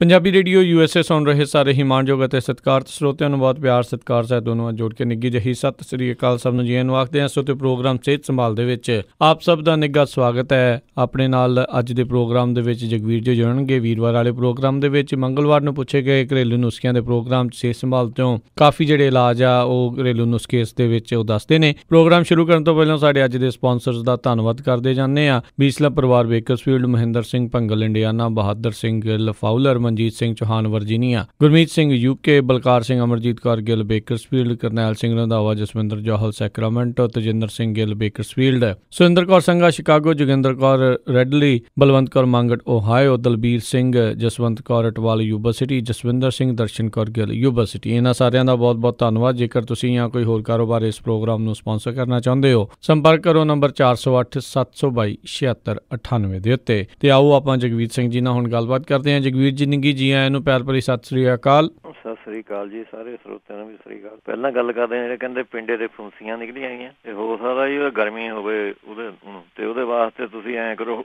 Punjabi radio USA ਸੁਣ ਰਹੇ ਸਾਰੇ ਹੀ ਮਾਣਯੋਗ ਅਤੇ ਸਤਿਕਾਰਤ ਸਰੋਤਿਆਂ ਨੂੰ ਬਹੁਤ ਪਿਆਰ ਸਤਿਕਾਰ ਸਹਿਤ ਦੋਨੋਂ ਜੋੜ ਕੇ ਨਿੱਘੀ ਜਿਹੀ ਸਤਿ ਸ੍ਰੀ ਅਕਾਲ ਸਭ ਨੂੰ ਜੀ ਨੂੰ ਆਖਦੇ ਹਾਂ। ਸੋ ਤੇ ਪ੍ਰੋਗਰਾਮ ਸਿਹਤ ਸੰਭਾਲ ਦੇ ਵਿੱਚ ਆਪ ਸਭ ਦਾ ਨਿੱਘਾ ਸਵਾਗਤ ਹੈ। ਆਪਣੇ ਨਾਲ ਅੱਜ ਦੇ ਪ੍ਰੋਗਰਾਮ ਦੇ ਵਿੱਚ ਜਗਵੀਰ ਜੀ ਜੁੜਨਗੇ। ਵੀਰਵਾਰ ਵਾਲੇ ਪ੍ਰੋਗਰਾਮ ਦੇ ਵਿੱਚ ਮੰਗਲਵਾਰ ਨੂੰ ਪੁੱਛੇ ਗਏ ਘਰੇਲੂ ਨੁਸਖਿਆਂ ਦੇ ਪ੍ਰੋਗਰਾਮ 'ਚ ਸਿਹਤ ਸੰਭਾਲ ਤੋਂ ਕਾਫੀ ਜਿਹੜੇ ਇਲਾਜ ਆ ਉਹ ਘਰੇਲੂ ਨੁਸਖੇ ਇਸ ਦੇ ਵਿੱਚ ਉਹ ਦੱਸਦੇ ਨੇ। ਪ੍ਰੋਗਰਾਮ ਸ਼ੁਰੂ ਕਰਨ ਤੋਂ ਪਹਿਲਾਂ ਸਾਡੇ ਅੱਜ ਦੇ ਸਪਾਂਸਰਸ ਦਾ ਧੰਨਵਾਦ ਕਰਦੇ ਜਾਂਦੇ ਹਾਂ। ਬੀਸਲਾ ਪਰਿਵਾਰ Bakersfield, Mahinder Singh Bhangal Indiana, Bahadur Singh Gill Fowler, Manjit Singh Chauhan Virginia, Gurmeet Singh UK, Balkar Singh Amarjit Kaur Gill Bakersfield, Karnail Singh Randhawa Jaswinder Johal Sacramento, Tajinder Singh Gill Bakersfield, Surinder Kaur Sangha Chicago, Joginder Kaur Reedley, Balwant Kaur Mangat Ohio, Dalbir Singh Jaswant Kaur Atwal Yuba City, Jaswinder Singh Darshan Kaur Gill Yuba City. ਇਹਨਾਂ ਸਾਰਿਆਂ ਦਾ ਬਹੁਤ ਬਹੁਤ ਧੰਨਵਾਦ। ਜੇਕਰ ਤੁਸੀਂ ਜਾਂ ਕੋਈ ਹੋਰ ਕਾਰੋਬਾਰ ਇਸ ਪ੍ਰੋਗਰਾਮ ਨੂੰ ਸਪਾਂਸਰ ਕਰਨਾ ਚਾਹੁੰਦੇ ਹੋ, ਸੰਪਰਕ ਕਰੋ ਨੰਬਰ 408 722 7698 ਦੇ ਉੱਤੇ। ਤੇ ਆਓ ਆਪਾਂ ਜਗਵੀਰ ਸਿੰਘ ਜੀ ਨਾਲ ਹੁਣ ਗੱਲਬਾਤ ਕਰਦੇ ਹਾਂ। ਜਗਵੀਰ ਜੀ ਨਿੱਘੀ ਜੀ ਆਇਆਂ ਨੂੰ ਪਿਆਰ ਭਰੀ ਸਤਿ ਸ੍ਰੀ ਅਕਾਲ। ਸਤਿ ਸ੍ਰੀ ਅਕਾਲ ਜੀ, ਸਾਰੇ ਸਰੋਤਿਆਂ ਨੂੰ ਵੀ ਸਤਿ ਸ੍ਰੀ ਅਕਾਲ। ਪਹਿਲਾਂ ਗੱਲ ਕਰਦੇ ਹਾਂ ਜਿਹੜੇ ਕਹਿੰਦੇ ਪਿੰਡੇ ਦੇ ਫੁੰਸੀਆਂ ਨਿਕਲੀਆਂ ਆਈਆਂ, ਤੇ ਹੋ ਸਕਦਾ ਜੀ ਗਰਮੀ ਹੋਵੇ ਉਹਦੇ ਵਾਸਤੇ ਤੁਸੀਂ ਐਂ ਕਰੋ,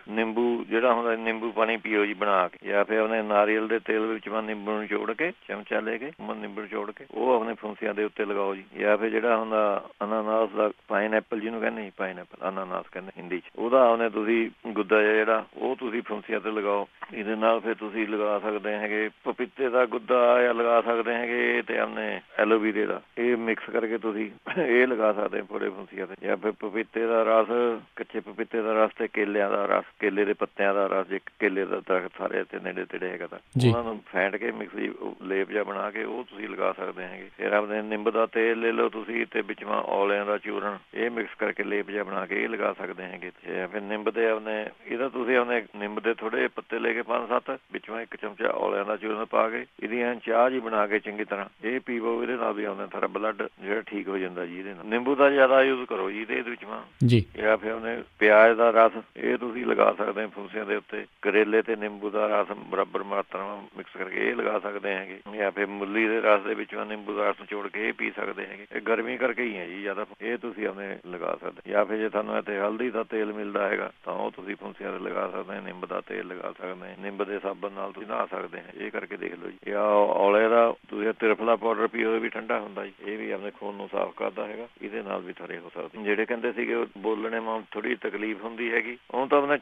ਨਿੰਬੂ ਜਿਹੜਾ ਹੁੰਦਾ ਨਿੰਬੂ ਪਾਣੀ ਪੀਓ ਜੀ ਬਣਾ ਕੇ, ਜਾਂ ਫਿਰ ਆਪਣੇ ਨਾਰੀਅਲ ਦੇ ਤੇਲ ਵਿੱਚ ਨਿੰਬੂ ਨੂੰ ਨਿਚੋੜ ਕੇ, ਚਮਚਾ ਲੈ ਕੇ ਨਿੰਬੂ ਨਿਚੋੜ ਕੇ ਉਹ ਆਪਣੇ ਫੁੰਸੀਆਂ ਦੇ ਉੱਤੇ ਲਗਾਓ ਜੀ। ਜਾਂ ਫਿਰ ਜਿਹੜਾ ਹੁੰਦਾ ਅਨਾਨਾਸ ਦਾ ਪਾਈਨਐਪਲ ਜਿਹਨੂੰ ਕਹਿੰਦੇ ਜੀ, ਪਾਈਨਐਪਲ ਅਨਾਨਾਸ ਕਹਿੰਦੇ ਹਿੰਦੀ 'ਚ, ਉਹਦਾ ਉਹਨੇ ਤੁਸੀਂ ਗੁੱਦਾ ਜਿਹੜਾ ਉਹ ਤੁਸੀਂ ਫੁੰਸੀਆਂ ਤੇ ਲਗਾਓ। ਇਹਦੇ ਨਾਲ ਫਿਰ ਤੁਸੀਂ ਲਗਾ ਸਕਦੇ ਹੈਗੇ ਪਪੀਤੇ ਦਾ ਗੁੱਦਾ, ਜਾਂ ਲਗਾ ਸਕਦੇ ਹੈਗੇ ਤੇ ਆਪਣੇ ਐਲੋਵੀਰੇ ਦਾ, ਇਹ ਮਿਕਸ ਕਰਕੇ ਤੁਸੀਂ ਇਹ ਲਗਾ ਸਕਦੇ ਥੋੜੇ ਫੁੰਸੀਆਂ ਤੇ। ਜਾਂ ਫਿਰ ਪਪੀਤੇ ਦਾ ਰਸ, ਕੱਚੇ ਪਪੀਤੇ ਦਾ ਰਸ ਤੇ ਕੇਲਿਆਂ ਦਾ ਰਸ, ਕੇਲੇ ਦੇ ਪੱਤਿਆਂ ਦਾ ਰਸ, ਜੇ ਕੇਲੇ ਦਾ ਦਰਖਤ ਸਾਰੇ ਇੱਥੇ ਨੇੜੇ ਤੇੜੇ ਹੈਗਾ ਤਾਂ ਉਹਨਾਂ ਨੂੰ ਫੈਂਟ ਕੇ ਮਿਕਸੀ ਲੇਪ ਜਿਹਾ ਬਣਾ ਕੇ ਉਹ ਤੁਸੀਂ ਲਗਾ ਸਕਦੇ ਹੈਗੇ। ਫਿਰ ਆਪਣੇ ਨਿੰਬ ਦਾ ਤੇਲ ਲੈ ਲਓ ਤੁਸੀਂ, ਤੇ ਵਿੱਚ ਔਲਿਆਂ ਦਾ ਚੂਰਨ, ਇਹ ਮਿਕਸ ਕਰਕੇ ਲੇਪ ਜਿਹਾ ਬਣਾ ਕੇ ਇਹ ਲਗਾ ਸਕਦੇ ਹੈਗੇ। ਫਿਰ ਨਿੰਬ ਦੇ ਆਪਣੇ ਇਹਦਾ ਤੁਸੀਂ ਆਪਣੇ ਨਿੰਬ ਦੇ ਥੋੜੇ ਪੱਤੇ ਲੈ ਕੇ 5-7, ਵਿੱਚੋਂ 1 ਚਮਚਾ ਔਲਿਆਂ ਦਾ ਚੂਰਨ ਪਾ ਕੇ ਇਹਦੀ ਚਾਹ ਜੀ ਬਣਾ ਕੇ ਚੰਗੀ ਤਰ੍ਹਾਂ ਇਹ ਪੀਵੋ। ਇਹਦੇ ਨਾਲ ਵੀ ਆਉਂਦਾ ਸਾਰਾ ਬਲੱਡ ਜਿਹੜਾ ਠੀਕ ਹੋ ਜਾਂਦਾ ਜੀ। ਇਹਦੇ ਨਾਲ ਨਿੰਬੂ ਦਾ ਜ਼ਿਆਦਾ ਯੂਜ਼ ਕਰੋ ਜੀ ਇਹਦੇ ਵਿੱਚ ਜੀ। ਜਾਂ ਫਿਰ ਉਹਨੇ ਪਿਆਜ਼ ਦਾ ਰਸ ਇਹ ਤੁਸੀਂ ਲਗਾ ਸਕਦੇ ਹੋ ਫੁੰਸੀਆਂ ਦੇ ਉੱਤੇ। ਕਰੇਲੇ ਤੇ ਨਿੰਬੂ ਦਾ ਰਸ ਬਰਾਬਰ ਮਾਤਰਾ ਮਿਕਸ ਕਰਕੇ ਇਹ ਲਗਾ ਸਕਦੇ ਹੈਗੇ। ਜਾਂ ਫਿਰ ਮੁੱਲੀ ਦੇ ਰਸ ਦੇ ਵਿੱਚੋਂ ਨਿੰਬੂ ਦਾ ਰਸ ਨਿਚੋੜ ਕੇ ਇਹ ਪੀ ਸਕਦੇ ਹੈਗੇ। ਇਹ ਗਰਮੀ ਕਰਕੇ ਹੀ ਹੈ ਜੀ ਜ਼ਿਆਦਾ, ਇਹ ਤੁਸੀਂ ਆਪਣੇ ਲਗਾ ਸਕਦੇ। ਜਾਂ ਫਿਰ ਜੇ ਤੁਹਾਨੂੰ ਇੱਥੇ ਹਲਦੀ ਦਾ ਤੇਲ ਮਿਲਦਾ ਹੈਗਾ ਤਾਂ ਉਹ ਤੁਸੀਂ ਫੁੰਸੀਆਂ ਤੇ ਲਗਾ ਸਕਦੇ ਹੋ। ਨਿੰਬ ਦਾ ਤੇਲ ਲਗਾ ਸਕਦੇ, ਨਿੰਬ ਦੇ ਸਾਬਣ ਨਾਲ ਤੁਸੀਂ ਨਹਾ ਸਕਦੇ ਹੈ। ਇਹ ਕਰਕੇ ਦੇਖ ਲਓ ਜੀ। ਜਾਂ ਔਲੇ ਦਾ ਤੁਸੀਂ ਤ੍ਰਿਫਲਾ ਪਾਊਡਰ ਪੀਓ, ਇਹ ਵੀ ਠੰਡਾ ਹੁੰਦਾ ਜੀ, ਇਹ ਵੀ ਆਪਣੇ ਖੂਨ ਨੂੰ ਸਾਫ਼ ਕਰਦਾ ਹੈਗਾ। ਇਹਦੇ ਨਾਲ ਵੀ ਥਰੇ ਹੋ ਸਕਦੇ। ਜਿਹੜੇ ਕਹਿੰਦੇ ਸੀਗੇ ਬੋਲਣੇ ਮਾਂ ਥੋੜੀ ਤਕਲੀਫ ਹੁੰਦੀ ਹੈਗੀ, ਉਹ ਤਾਂ ਆਪਣੇ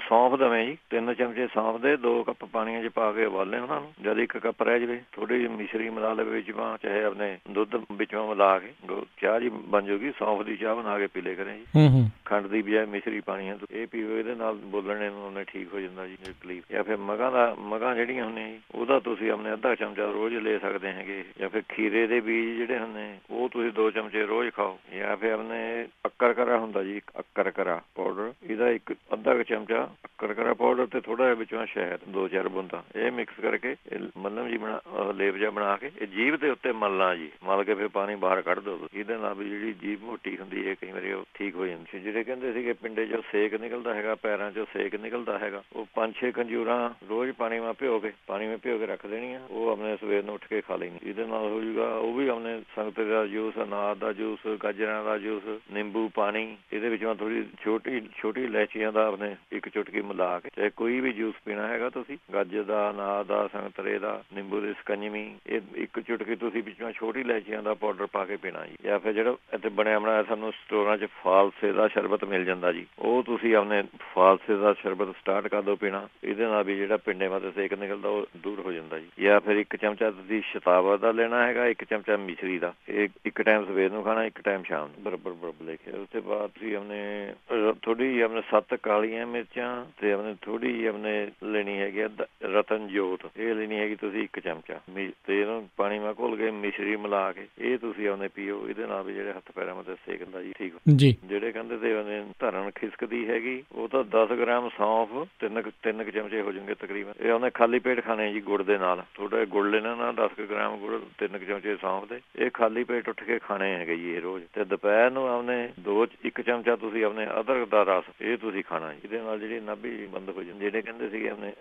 ਸੌਂਫ ਦੇਵੇਂ ਜੀ, 3 ਚਮਚੇ ਸੌਂਫ ਦੇ 2 ਕੱਪ ਪਾਣੀਆਂ 'ਚ ਪਾ ਕੇ ਉਬਾਲੇ ਉਹਨਾਂ ਨੂੰ। ਜਦ 1 ਕੱਪ ਰਹਿ ਜਾਵੇ ਥੋੜੀ ਜਿਹੀ ਮਿਸ਼ਰੀ ਮਿਲਾ ਲਵੇ ਵਿੱਚ, ਚਾਹੇ ਆਪਣੇ ਦੁੱਧ ਵਿੱਚੋਂ ਮਿਲਾ ਕੇ ਚਾਹ ਜੀ ਬਣ ਜਾਊਗੀ। ਸੌਂਫ ਦੀ ਚਾਹ ਬਣਾ ਕੇ ਪੀ ਲੈ ਕਰੇ ਜੀ, ਖੰਡ ਦੀ ਬਜਾਏ ਮਿਸ਼ਰੀ ਪਾਣੀ ਹੈ ਇਹ ਪੀਓ। ਇਹਦੇ ਨਾਲ ਬੋਲਣੇ ਨੂੰ ਉਹਨੇ ਠੀਕ ਹੋ ਜਾਂਦਾ ਜੀ ਤਕਲੀਫ। ਜਾਂ ਫਿਰ ਮਗਾਂ ਜਿਹੜੀਆਂ ਹੁੰਦੀਆਂ ਜੀ ਉਹਦਾ ਤੁਸੀਂ ਆਪਣੇ ਅੱਧਾ ਚਮਚਾ ਰੋਜ਼ ਲੈ ਸਕਦੇ ਹੈਗੇ। ਜਾਂ ਫਿਰ ਖੀਰੇ ਦੇ ਬੀਜ ਜਿਹੜੇ ਹੁੰਦੇ ਉਹ ਤੁਸੀਂ 2 ਚਮਚੇ ਰੋਜ਼ ਖਾਓ। ਜਾਂ ਫਿਰ ਆਪਣੇ ਅਕਰਕਰਾ ਹੁੰਦਾ ਜੀ, ਅਕਰਕਰਾ ਪਾਊਡਰ, ਇਹਦਾ ਅੱਧਾ ਕੁ ਚਮਚਾ ਅਕਰਕਰਾ ਪਾਊਡਰ ਤੇ ਥੋੜਾ ਜਿਹਾ ਵਿੱਚੋਂ ਸ਼ਹਿਦ 2-4 ਬੂੰਦਾਂ ਇਹ ਮਿਕਸ ਕਰਕੇ ਮੱਲਮ ਜੀ ਲੇਪ ਜਿਹਾ ਬਣਾ ਕੇ ਇਹ ਜੀਭ ਦੇ ਉੱਤੇ ਮਲਣਾ ਜੀ। ਮਲ ਕੇ ਫਿਰ ਪਾਣੀ ਬਾਹਰ ਕੱਢ ਦਿਓ। ਇਹਦੇ ਨਾਲ ਵੀ ਜਿਹੜੀ ਜੀਭ ਮੋਟੀ ਹੁੰਦੀ ਹੈ ਕਈ ਵਾਰੀ ਉਹ ਠੀਕ ਹੋ ਜਾਂਦੀ। ਜਿਹੜੇ ਕਹਿੰਦੇ ਸੀਗੇ ਪਿੰਡੇ 'ਚੋਂ ਸੇਕ ਨਿਕਲਦਾ ਹੈਗਾ, ਪੈਰਾਂ 'ਚੋਂ ਸੇਕ ਨਿਕਲਦਾ ਹੈਗਾ, ਉਹ 5-6 ਖੰਜੂਰਾਂ ਰੋਜ਼ ਪਾਣੀ ਮੈਂ ਭਿਓ ਕੇ ਰੱਖ ਦੇਣੀਆਂ। ਉਹ ਆਪਣੇ ਸਵੇਰ ਨੂੰ ਉੱਠ ਕੇ ਖਾ ਲੈਣੀ। ਇਹਦੇ ਨਾਲ ਹੋ ਜਾਊਗਾ। ਉਹ ਵੀ ਆਪਣੇ ਸੰਗਤਰੇ ਦਾ ਜੂਸ, ਅਨਾਰ ਦਾ ਜੂਸ, ਗਾਜਰਾਂ ਦਾ ਜੂਸ, ਨਿੰਬੂ ਪਾਣੀ, ਇਹਦੇ ਵਿੱਚੋਂ ਥੋੜੀ ਛੋਟੀ ਇਲਾਇਚੀਆਂ ਦਾ ਆਪਣੇ 1 ਚੁਟਕੀ ਮਿਲਾ ਕੇ, ਚਾਹੇ ਕੋਈ ਵੀ ਜੂਸ ਪੀਣਾ ਹੈਗਾ ਤੁਸੀਂ, ਗਾਜਰ ਦਾ, ਅਨਾਰ ਦਾ, ਸੰਗਤਰੇ ਦਾ, ਨਿੰਬੂ ਦੀ ਸਕੰਜਵੀ, ਇਹ 1 ਚੁਟਕੀ ਤੁਸੀਂ ਵਿੱਚੋਂ ਛੋਟੀ ਇਲਾਇਚੀਆਂ ਦਾ ਪਾਊਡਰ ਪਾ ਕੇ ਪੀਣਾ ਜੀ। ਜਾਂ ਫਿਰ ਜਿਹੜਾ ਇੱਥੇ ਬਣਿਆ ਬਣਾਇਆ ਸਾਨੂੰ ਸਟੋਰਾਂ 'ਚ ਫਾਲਸੇ ਦਾ ਸ਼ਰਬਤ ਮਿਲ ਜਾਂਦਾ ਜੀ, ਉਹ ਤੁਸੀਂ ਆਪਣੇ ਫਾਲਸੇ ਦਾ ਸ਼ਰਬਤ ਸਟਾਰਟ ਕਰ ਦਿਓ ਪੀਣਾ। ਇਹਦੇ ਨਾਲ ਵੀ ਜਿਹੜਾ ਪਿੰਡੇ ਵਾਸਤੇ ਸੇਕ ਨਿਕਲਦਾ ਉਹ ਦੂਰ ਹੋ ਜਾਂਦਾ ਜੀ। ਜਾਂ ਫਿਰ 1 ਚਮਚਾ ਤੁਸੀਂ ਸ਼ਤਾਵਰ ਦਾ ਲੈਣਾ ਹੈਗਾ, 1 ਚਮਚਾ ਮਿਸ਼ਰੀ ਦਾ, ਇਹ 1 ਟਾਈਮ ਸਵੇਰ ਨੂੰ ਖਾਣਾ, 1 ਟਾਈਮ ਸ਼ਾਮ ਨੂੰ, ਬਰਾਬਰ ਲੈ ਕੇ। ਉਸ ਤੋਂ ਬਾਅਦ ਤੁਸੀਂ ਆਪਣੇ ਥੋੜੀ ਜਿਹੀ ਆਪਣੇ 7 ਕਾਲੀਆਂ ਮਿਰਚਾਂ ਤੇ ਆਪਣੇ ਥੋੜੀ ਜਿਹੀ ਆਪਣੇ ਲੈਣੀ ਹੈਗੀ ਰਤਨ ਜੋਤ, ਇਹ ਲੈਣੀ ਹੈਗੀ ਤੁਸੀਂ 1 ਚਮਚਾ, ਤੇ ਇਹਨੂੰ ਪਾਣੀ ਮੈਂ ਘੋਲ ਕੇ ਮਿਸ਼ਰੀ ਮਿਲਾ ਕੇ ਇਹ ਤੁਸੀਂ ਆਪਣੇ ਪੀਓ। ਇਹਦੇ ਨਾਲ ਵੀ ਜਿਹੜੇ ਹੱਥ ਪੈਰਾਂ ਮਤੇ ਸੇਕ ਹੁੰਦਾ ਜੀ ਠੀਕ ਜੀ। ਜਿਹੜੇ ਕਹਿੰਦੇ ਤੇ ਉਹਨੇ ਧਰਨ ਖਿਸਕਦੀ ਹੈਗੀ, ਉਹ ਤਾਂ 10 ਗ੍ਰਾਮ ਸੌਂਫ, 3 ਚਮਚੇ ਹੋ ਜਾਣਗੇ ਤਕਰੀਬਨ। ਇਹ ਉਹਨੇ ਖਾਲੀ ਪੇਟ ਖਾਣੇ ਜੀ ਗੁੜ ਦੇ ਨਾਲ, ਥੋੜਾ ਗੁੜ ਲੈਣਾ ਨਾ, 10 ਗ੍ਰਾਮ ਗੁੜ, 3 ਚਮਚੇ ਸੌਂਫ ਦੇ, ਇਹ ਖਾਲੀ ਪੇਟ ਉੱਠ ਕੇ ਖਾਣੇ ਹੈਗੇ ਜੀ ਇਹ ਰੋਜ਼। ਤੇ ਦੁਪਹਿਰ ਨੂੰ ਆਪਣੇ 1 ਚਮਚਾ ਤੁਸੀਂ ਆਪਣੇ ਅਦਰਕ ਦਾ ਰਸ ਇਹ ਤੁਸੀਂ ਖਾਣਾ ਜੀ। ਇਹਦੇ ਨਾਲ ਜਿਹੜੀ ਨਾਭੀ ਬੰਦ ਹੋ ਜਾਂਦੀ। ਜਿਹੜੇ ਕਹਿੰਦੇ ਸੀਗੇ ਆਪਣੇ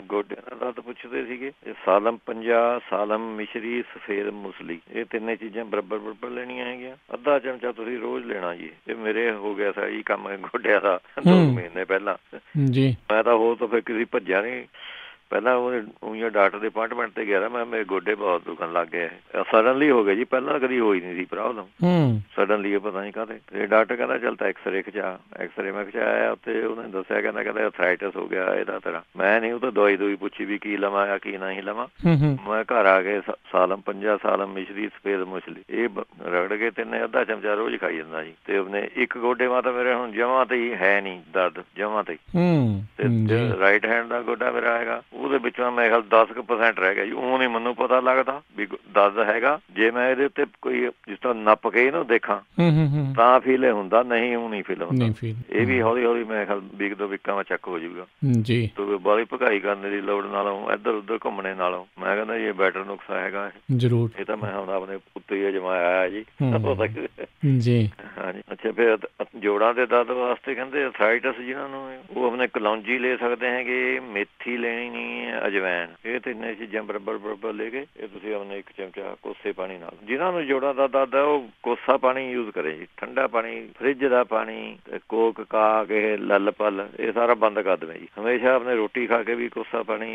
ਗੋਡਿਆਂ ਦਾ ਦਰਦ ਪੁੱਛਦੇ ਸੀਗੇ, ਸਾਲਮ 50, ਸਾਲਮ ਮਿਸ਼ਰੀ, ਸਫੇਦ ਮੁਸਲੀ, ਇਹ 3 ਚੀਜ਼ਾਂ ਬਰਾਬਰ ਲੈਣੀਆਂ ਹੈਗੀਆਂ। ਅੱਧਾ ਚਮਚਾ ਤੁਸੀਂ ਰੋਜ਼ ਲੈਣਾ ਜੀ। ਇਹ ਮੇਰੇ ਹੋ ਗਿਆ ਸੀ ਜੀ ਕੰਮ ਗੋਡਿਆਂ ਦਾ 2 ਮਹੀਨੇ ਪਹਿਲਾਂ ਜੀ। ਮੈਂ ਤਾਂ ਹੋਰ ਤਾਂ ਫਿਰ ਕਿਸੇ ਭੱਜਿਆ ਨਹੀਂ, ਪਹਿਲਾਂ ਉਹੀ ਡਾਕਟਰ ਦੇ ਅਪਾਇੰਟਮੈਂਟ ਤੇ ਗਿਆ ਮੈਂ, ਮੇਰੇ ਗੋਡੇ ਬਹੁਤ ਦੁਖਣ ਲੱਗ ਗਏ। ਸਡਨਲੀ ਹੋ ਗਏ ਜੀ, ਪਹਿਲਾਂ ਕਦੀ ਹੋਈ ਨਹੀਂ ਸੀ ਪ੍ਰੋਬਲਮ, ਸਡਨਲੀ ਪਤਾ ਨਹੀਂ ਕਾਹਦੇ। ਤੇ ਡਾਕਟਰ ਕਹਿੰਦਾ ਚੱਲ ਤਾਂ ਐਕਸਰੇ ਖਿਚਾ। ਐਕਸਰੇ ਮੈਂ ਖਿਚਾਇਆ, ਉੱਥੇ ਉਹਨੇ ਦੱਸਿਆ ਕਹਿੰਦਾ ਅਥਰਾਈਟਸ ਹੋ ਗਿਆ ਇਹਦਾ ਤੇਰਾ। ਮੈਂ ਨਹੀਂ ਉਹ ਤਾਂ ਦਵਾਈ ਪੁੱਛੀ ਵੀ ਕੀ ਲਵਾਂ ਜਾਂ ਕੀ ਨਹੀਂ ਲਵਾਂ। ਮੈਂ ਘਰ ਆ ਕੇ ਸਾਲਮ 50 ਸਾਲਮ ਮਿਸ਼ਰੀ ਸਫੇਦ ਮੁਛਲੀ ਇਹ ਰਗੜ ਕੇ ਤਿੰਨੇ ਅੱਧਾ ਚਮਚਾ ਰੋਜ਼ ਖਾਈ ਜਾਂਦਾ ਜੀ। ਤੇ ਉਹਨੇ ਇੱਕ ਗੋਡੇ ਮਾ ਤਾਂ ਮੇਰੇ ਹੁਣ ਜਮਾਂ ਤੇ ਹੀ ਹੈ ਨਹੀਂ ਦਰਦ, ਜਮਾਂ ਤੇ। ਤੇ ਰਾਈਟ ਹੈਂਡ ਦਾ ਗੋਡਾ ਮੇਰਾ ਹੈਗਾ, ਉਹਦੇ ਵਿੱਚੋਂ ਮੇਰੇ ਖਿਆਲ 10% ਰਹਿ ਗਿਆ ਜੀ। ਉਹ ਨਹੀਂ ਮੈਨੂੰ ਪਤਾ ਲੱਗਦਾ ਵੀ ਦਰਦ ਹੈਗਾ। ਜੇ ਮੈਂ ਇਹਦੇ ਉੱਤੇ ਕੋਈ ਜਿਸ ਤਰ੍ਹਾਂ ਨੱਪ ਕੇ ਇਹਨੂੰ ਦੇਖਾਂ ਤਾਂ ਫੀਲ ਹੁੰਦਾ, ਨਹੀਂ ਉਹ ਨਹੀਂ ਫੀਲ ਹੁੰਦਾ। ਇਹ ਵੀ ਹੌਲੀ ਹੌਲੀ ਮੇਰੇ ਖਿਆਲ ਵੀਕ ਦੋ ਵੀਕਾਂ ਵਿੱਚ ਚੱਕ ਹੋ ਜਾਊਗਾ ਜੀ। ਬਾਹਲੀ ਭਕਾਈ ਕਰਨ ਦੀ ਲੋੜ ਨਾਲੋਂ ਇੱਧਰ ਉੱਧਰ ਘੁੰਮਣੇ ਨਾਲੋਂ ਮੈਂ ਕਹਿੰਦਾ ਇਹ ਬੈਟਰ ਨੁਕਸਾ ਹੈਗਾ ਜ਼ਰੂਰ। ਇਹ ਤਾਂ ਮੈਂ ਹੁਣ ਆਪਣੇ ਉੱਤੇ ਹੀ ਅਜਮਾਇਆ ਜੀ ਜੀ। ਹਾਂਜੀ ਅੱਛਾ, ਫਿਰ ਜੋੜਾਂ ਦੇ ਦਰਦ ਵਾਸਤੇ ਕਹਿੰਦੇ ਅਥਰਾਈਟਸ ਜਿਹਨਾਂ ਨੂੰ, ਉਹ ਆਪਣੇ ਕਲੌਂਜੀ ਲੈ ਸਕਦੇ ਹੈਗੇ, ਮੇਥੀ ਲੈਣੀ ਨਹੀਂ ਹੈ, ਅਜਵੈਨ। ਇਹ ਤਿੰਨੇ ਚੀਜ਼ਾਂ ਬਰਾਬਰ ਲੈ ਕੇ ਇਹ ਤੁਸੀਂ ਆਪਣੇ ਇੱਕ ਚਮਚਾ ਕੋਸੇ ਪਾਣੀ ਨਾਲ। ਜਿਹਨਾਂ ਨੂੰ ਜੋੜਾਂ ਦਾ ਦਰਦ ਹੈ ਉਹ ਕੋਸਾ ਪਾਣੀ ਯੂਜ਼ ਕਰੇ ਜੀ। ਠੰਡਾ ਪਾਣੀ, ਫਰਿੱਜ ਦਾ ਪਾਣੀ, ਕੋਕ ਕਾਕ, ਇਹ ਲੱਲ ਪਲ, ਇਹ ਸਾਰਾ ਬੰਦ ਕਰ ਦੇਵੇ ਜੀ। ਹਮੇਸ਼ਾ ਆਪਣੇ ਰੋਟੀ ਖਾ ਕੇ ਵੀ ਕੋਸਾ ਪਾਣੀ,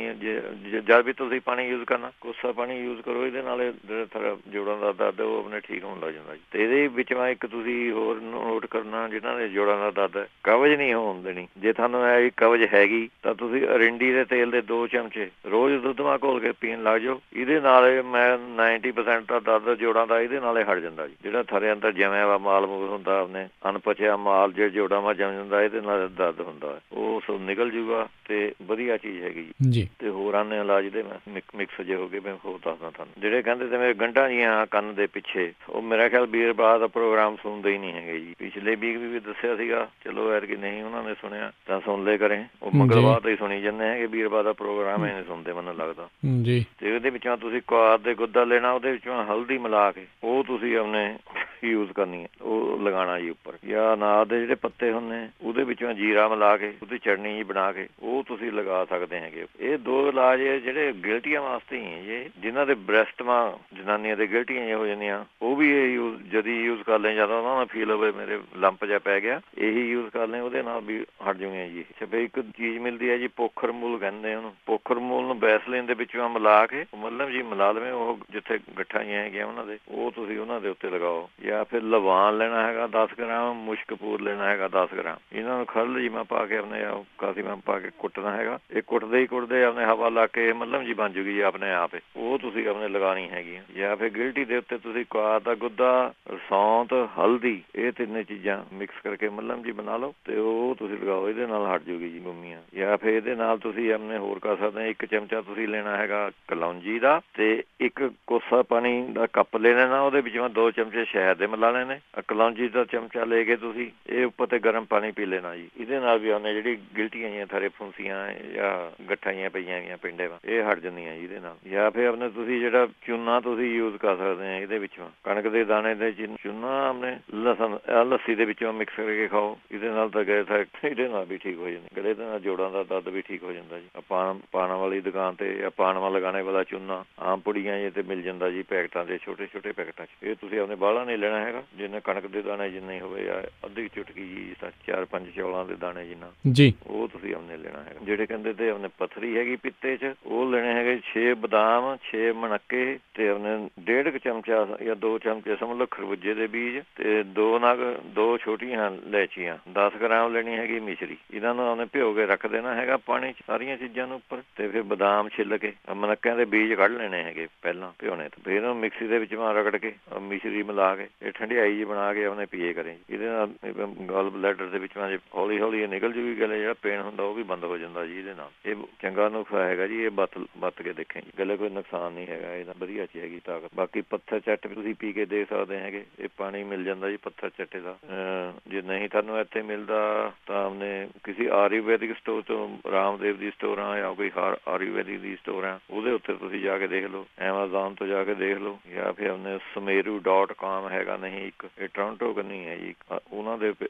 ਜਦ ਵੀ ਤੁਸੀਂ ਪਾਣੀ ਯੂਜ਼ ਕਰਨਾ ਕੋਸਾ ਪਾਣੀ ਯੂਜ਼ ਕਰੋ। ਇਹਦੇ ਨਾਲ ਜਿਹੜਾ ਜੋੜਾਂ ਦਾ ਦਰਦ ਉਹ ਆਪਣੇ ਠੀਕ ਹੋਣ ਲੱਗ ਜਾਂਦਾ ਜੀ। ਤੇ ਇਹਦੇ ਵਿੱਚ ਮੈਂ ਇੱਕ ਤੁਸੀਂ ਹੋਰ ਨੋਟ ਕਰਨਾ, ਜਿਹਨਾਂ ਦੇ ਜੋੜਾਂ ਦਾ ਦਰਦ ਹੈ, ਕਬਜ਼ ਨਹੀਂ ਹੋਣ ਦੇਣੀ। ਜੇ ਤੁਹਾਨੂੰ ਇਹ ਕਬਜ਼ ਹੈਗੀ ਤਾਂ ਤੁਸੀਂ ਅਰਿੰਡੀ ਦੇ ਤੇਲ ਦੇ 2 ਚਮਚੇ ਰੋਜ਼ ਦੁੱਧ ਮਾ ਘੋਲ ਕੇ ਪੀਣ ਲੱਗ ਜਾਓ। ਇਹਦੇ ਨਾਲ ਮੈਂ 90% ਦਾ ਦਰਦ ਜੋੜਾਂ ਦਾ ਇਹਦੇ ਨਾਲ ਹੀ ਹਟ ਜਾਂਦਾ ਜੀ। ਜਿਹੜਾ ਥਰੇ ਅੰਦਰ ਜਮਿਆ ਵਾ ਮਾਲ ਮੂਲ ਹੁੰਦਾ, ਆਪਣੇ ਅਣਪਚਿਆ ਮਾਲ ਜੇ ਜੋੜਾਂ ਮਾ ਜਮ ਜਾਂਦਾ, ਇਹਦੇ ਨਾਲ ਦਰਦ ਹੁੰਦਾ, ਉਹ ਸਭ ਨਿਕਲ ਜੂਗਾ ਤੇ ਵਧੀਆ ਚੀਜ਼ ਹੈਗੀ ਜੀ। ਤੇ ਹੋਰਾਂ ਨੇ ਇਲਾਜ ਦੇ ਮੈਂ ਮਿਕਸ ਜੇ ਹੋ ਗਏ, ਮੈਂ ਹੋਰ ਦੱਸਦਾ ਤੁਹਾਨੂੰ। ਜਿਹੜੇ ਕਹਿੰਦੇ ਤੇ ਮੇਰੇ ਗੰਢਾਂ ਜੀਆਂ ਕੰਨ ਦੇ ਪਿੱਛੇ, ਉਹ ਮੇਰਾ ਖਿਆਲ ਵੀਰਵਾਰ ਦਾ ਪ੍ਰੋਗਰਾਮ ਸੁਣਦੇ ਹੀ ਨਹੀਂ ਹੈਗੇ ਜੀ। ਪਿਛਲੇ ਵੀਕ ਵੀ ਦੱਸਿਆ ਸੀਗਾ, ਚਲੋ ਐਤਕੀ ਨਹੀਂ ਉਹਨਾਂ ਨੇ ਸੁਣਿਆ ਤਾਂ ਸੁਣ ਲੈ ਕਰੇ। ਉਹ ਮੰਗਲਵਾਰ ਤੋਂ ਹੀ ਸੁਣੀ ਜਾਂਦੇ ਹੈਗੇ, ਵੀਰਵਾਰ ਦਾ ਪ੍ਰੋਗਰਾਮ ਇਹ ਨਹੀਂ ਸੁਣਦੇ ਮੈਨੂੰ ਲੱਗਦਾ ਜੀ। ਤੇ ਉਹਦੇ ਵਿੱਚੋਂ ਤੁਸੀਂ ਕੁਆਰ ਦੇ ਗੁੱਦਾ ਲੈਣਾ, ਉਹਦੇ ਵਿੱਚੋਂ ਹਲਦੀ ਮਿਲਾ ਕੇ ਉਹ ਤੁਸੀਂ ਆਪਣੇ ਯੂਜ਼ ਕਰਨੀ ਹੈ, ਉਹ ਲਗਾਉਣਾ ਜੀ ਉੱਪਰ। ਜਾਂ ਅਨਾਰ ਦੇ ਜਿਹੜੇ ਪੱਤੇ ਹੁੰਦੇ ਉਹਦੇ ਵਿੱਚੋਂ ਜੀਰਾ ਮਿਲਾ ਕੇ ਉਹਦੀ ਚਟਨੀ ਜੀ ਬਣਾ ਕੇ ਉਹ ਤੁਸੀਂ ਲਗਾ ਸਕਦੇ ਹੈਗੇ। ਇਹ 2 ਇਲਾਜ ਜਿਹੜੇ ਗਿਲਟੀਆਂ ਵਾਸਤੇ ਹੀ ਹੈ। ਜਿਨ੍ਹਾਂ ਦੇ ਬ੍ਰੈਸਟ ਮਾ ਜਨਾਨੀਆਂ ਦੇ ਗਿਲਟੀਆਂ ਹੋ ਜਾਂਦੀਆਂ, ਉਹ ਵੀ ਇਹ ਜਦੀ ਯੂਜ਼ ਕਰ ਲੈਂ। ਜ਼ਿਆਦਾ ਉਹਨਾਂ ਨੂੰ ਫੀਲ ਹੋਵੇ ਮੇਰੇ ਲੰਪ ਜਿਹਾ ਪੈ ਗਿਆ, ਇਹੀ ਯੂਜ਼ ਕਰ ਲੈਂ, ਉਹਦੇ ਨਾਲ ਵੀ ਹਟ ਜੂਗੀਆਂ ਜੀ। ਅੱਛਾ ਬਈ ਇੱਕ ਚੀਜ਼ ਮਿਲਦੀ ਹੈ ਜੀ, ਪੋਖਰ ਮੂਲ ਕਹਿੰਦੇ ਉਹਨੂੰ। ਪੋਖਰ ਮੂਲ ਨੂੰ ਵੈਸਲੀਨ ਦੇ ਵਿੱਚੋਂ ਮਿਲਾ ਕੇ ਮਤਲਬ ਜੀ ਮਿਲਾ ਲਵੇਂ, ਉਹ ਜਿੱਥੇ ਗੱਠਾਂ ਜਿਹੀਆਂ ਹੈਗੀਆਂ ਉਹਨਾਂ ਦੇ, ਉਹ ਤੁਸੀਂ ਉਹਨਾਂ ਦੇ ਉੱਤੇ ਲਗਾਓ। ਜਾਂ ਫਿਰ ਲਵਾਨ ਲੈਣਾ ਹੈਗਾ 10 ਗ੍ਰਾਮ, ਮੁਸ਼ਕਪੂਰ ਲੈਣਾ ਹੈਗਾ 10 ਗ੍ਰਾਮ। ਇਹਨਾਂ ਨੂੰ ਖਲ ਜੀ ਮੈਂ ਪਾ ਕੇ ਆਪਣੇ ਕਾਫੀ ਮੈਂ ਪਾ ਕੇ ਕੁੱਟਣਾ ਹੈਗਾ। ਇਹ ਕੁੱਟਦੇ ਹੀ ਕੁੱਟਦੇ ਆਪਣੇ ਹਵਾ ਲਾ ਕੇ ਮਤਲਬ ਜੀ ਬਣ ਜੂਗੀ ਜੀ ਆਪਣੇ ਆਪ। ਉਹ ਤੁਸੀਂ ਆਪਣੇ ਲਗਾਉਣੀ ਹੈਗੀ। ਜਾਂ ਫਿਰ ਗਿਲਟੀ ਦੇ ਉੱਤੇ ਤੁਸੀਂ ਕੁਆਰ ਦਾ ਗੁੱਦਾ, ਸੌਂਤ, ਹਲਦੀ, ਇਹ ਤਿੰਨੇ ਚੀਜ਼ਾਂ ਮਿਕਸ ਕਰਕੇ ਮੱਲਮ ਜੀ ਬਣਾ ਲਓ ਤੇ ਉਹ ਤੁਸੀਂ ਲਗਾਓ, ਇਹਦੇ ਨਾਲ ਹਟ ਜੂਗੀ ਜੀ ਗੁੰਮੀਆਂ। ਜਾਂ ਫਿਰ ਇਹਦੇ ਨਾਲ ਤੁਸੀਂ ਆਪਣੇ ਹੋਰ ਕਰ ਸਕਦੇ, 1 ਚਮਚਾ ਤੁਸੀਂ ਲੈਣਾ ਹੈਗਾ ਕਲੌਂਜੀ ਦਾ ਤੇ 1 ਕੋਸਾ ਪਾਣੀ ਦਾ ਕੱਪ ਲੈ ਲੈਣਾ, ਉਹਦੇ ਵਿੱਚੋਂ 2 ਚਮਚੇ ਸ਼ਹਿਦ ਦੇ ਮਿਲਾ ਲੈਣੇ। ਕਲੌਂਜੀ ਦਾ ਚਮਚਾ ਲੈ ਕੇ ਤੁਸੀਂ ਇਹ ਉੱਪਰ ਤੇ ਗਰਮ ਪਾਣੀ ਪੀ ਲੈਣਾ ਜੀ। ਇਹਦੇ ਨਾਲ ਵੀ ਉਹਨੇ ਜਿਹੜੀ ਗਿਲਟੀਆਂ ਜਿਹੀਆਂ ਥਰੇ ਫੁੰਸੀਆਂ ਜਾਂ ਗੱਠਾਂ ਜਿਹੀਆਂ ਪਈਆਂ ਗਈਆਂ ਪਿੰਡੇ ਵਾ, ਇਹ ਹਟ ਜਾਂਦੀਆਂ ਜੀ ਇਹਦੇ ਨਾਲ। ਜਾਂ ਫਿਰ ਆਪਣੇ ਤੁਸੀਂ ਜਿਹੜਾ ਚੂਨਾ ਤੁਸੀਂ ਯੂਜ਼ ਕਰ ਸਕਦੇ ਆ ਇਹਦੇ ਵਿੱਚੋਂ, ਕਣਕ ਦੇ ਦਾਣੇ ਦੇ ਚੂਨਾ ਆਪਣੇ ਲਸਣ ਲੱਸੀ ਦੇ ਵਿੱਚੋਂ ਮਿਕਸ ਕਰਕੇ ਖਾਓ। ਇਹਦੇ ਨਾਲ ਤਾਂ ਗਏ ਤਾਂ ਇਹਦੇ ਨਾਲ ਵੀ ਠੀਕ ਹੋ ਜਾਂਦੀ, ਗਲੇ ਦੇ ਨਾਲ ਜੋੜਾਂ ਦਾ ਦਰਦ ਵੀ ਠੀਕ ਹੋ ਜਾਂਦਾ ਜੀ। ਪਾਣ ਵਾਲੀ ਦੁਕਾਨ ਤੇ ਜਾਂ ਪਾਣਵਾ ਲਗਾਣੇ ਵਾਲਾ ਚੂਨਾ ਆਮ ਪੁੜੀਆਂ ਜੇ ਤੇ ਮਿਲ ਜਾਂਦਾ ਜੀ, ਪੈਕਟਾਂ ਦੇ ਛੋਟੇ ਛੋਟੇ ਪੈਕਟਾਂ 'ਚ। ਇਹ ਤੁਸੀਂ ਆਪਣੇ ਬਾਹਲਾ ਨਹੀਂ ਲੈਣਾ ਹੈਗਾ, ਜਿੰਨੇ ਕਣਕ ਦੇ ਦਾਣੇ ਜਿੰਨੇ ਹੋਵੇ ਜਾਂ ਅੱਧੀ ਚੁਟਕੀ ਜੀ 4-5 ਚੌਲਾਂ ਦੇ ਦਾਣੇ ਜਿੰਨਾ ਜੀ, ਉਹ ਤੁਸੀਂ ਆਪਣੇ ਲੈਣਾ ਹੈਗਾ। ਜਿਹੜੇ ਕਹਿੰਦੇ ਤੇ ਆਪਣੇ ਪੱਥਰੀ ਹੈਗੀ ਪਿੱਤੇ 'ਚ, ਉਹ ਲੈਣੇ ਹੈਗੇ 6 ਬਦਾਮ, 6 ਮਣੱਕੇ ਤੇ ਆਪਣੇ 1.5 ਚਮਚਾ ਜਾਂ 2 ਚਮਚੇ ਸਮਝ ਲਓ ਖਰਬੂਜੇ ਦੇ ਬੀਜ ਤੇ 2 ਛੋਟੀਆਂ ਇਲਾਇਚੀਆਂ, 10 ਗ੍ਰਾਮ ਲੈਣੀ ਹੈਗੀ ਮਿਸ਼ਰੀ। ਇਹਨਾਂ ਨੂੰ ਉਹਨੇ ਭਿਓ ਕੇ ਰੱਖ ਦੇਣਾ ਹੈਗਾ ਪਾਣੀ 'ਚ ਸਾਰੀਆਂ ਚੀਜ਼ਾਂ ਨੂੰ ਉੱਪਰ। ਤੇ ਫਿਰ ਬਦਾਮ ਛਿੱਲ ਕੇ ਮਣੱਕਿਆਂ ਦੇ ਬੀਜ ਕੱਢ ਲੈਣੇ ਹੈਗੇ ਪਹਿਲਾਂ ਭਿਉਣੇ ਤੋਂ, ਫਿਰ ਉਹਨੂੰ ਮਿਕਸੀ ਦੇ ਵਿੱਚ ਰਗੜ ਕੇ ਮਿਸ਼ਰੀ ਮਿਲਾ ਕੇ ਇਹ ਠੰਡਿਆਈ ਜੀ ਬਣਾ ਕੇ ਉਹਨੇ ਪੀਏ ਕਰੇ। ਇਹਦੇ ਨਾਲ ਗਲ ਬਲੈਡਰ ਦੇ ਵਿੱਚ ਹੌਲੀ ਹੌਲੀ ਨਿਕਲ ਜੂਗੀ ਗਲੇ, ਜਿਹੜਾ ਪੇਨ ਹੁੰਦਾ ਉਹ ਵੀ ਬੰਦ ਹੋ ਜਾਂਦਾ ਜੀ ਇਹਦੇ ਨਾਲ। ਇਹ ਚੰਗਾ ਨੁਕਸਾ ਹੈਗਾ ਜੀ, ਇਹ ਬੱਤ ਕੇ ਦੇਖੇ ਗਲੇ ਕੋਈ ਨੁਕਸਾਨ ਨਹੀਂ ਹੈਗਾ ਇਹਦਾ, ਵਧੀਆ ਚੀਜ਼ ਹੈਗੀ ਤਾਕਤ। ਬਾਕੀ ਪੱਥਰ ਚੱਟ ਵੀ ਤੁਸੀਂ ਪੀ ਕੇ ਦੇਖ ਸਕਦੇ ਹੈਗੇ, ਇਹ ਪਾਣੀ ਮਿਲ ਜਾਂਦਾ ਜੀ ਪੱਥਰ ਚੱਟੇ ਦਾ। ਜੇ ਨਹੀਂ ਤੁਹਾਨੂੰ ਇੱਥੇ ਮਿਲਦਾ ਤਾਂ ਉਹਨੇ ਕਿਸੇ ਆਯੁਰਵੈਦਿਕ ਸਟੋਰ ਤੋਂ, ਰਾਮਦੇਵ ਦੀ ਸਟੋਰ ਆ ਜਾਂ ਕੋਈ ਆਯੁਰਵੈਦਿਕ ਦੀ ਸਟੋਰ ਆ, ਉਹਦੇ ਉੱਤੇ ਤੁਸੀਂ ਜਾ ਕੇ ਦੇਖ ਲਓ, ਐਮਾਜ਼ੋਨ ਤੋਂ ਜਾ ਕੇ ਦੇਖ ਲਓ। ਜਾਂ ਫਿਰ ਆਪਣੇ sumeru.com ਹੈਗਾ, ਨਹੀਂ ਇੱਕ ਇਹ ਟੋਰਾਂਟੋ ਕੰਨੀ ਹੈ ਜੀ, ਉਹਨਾਂ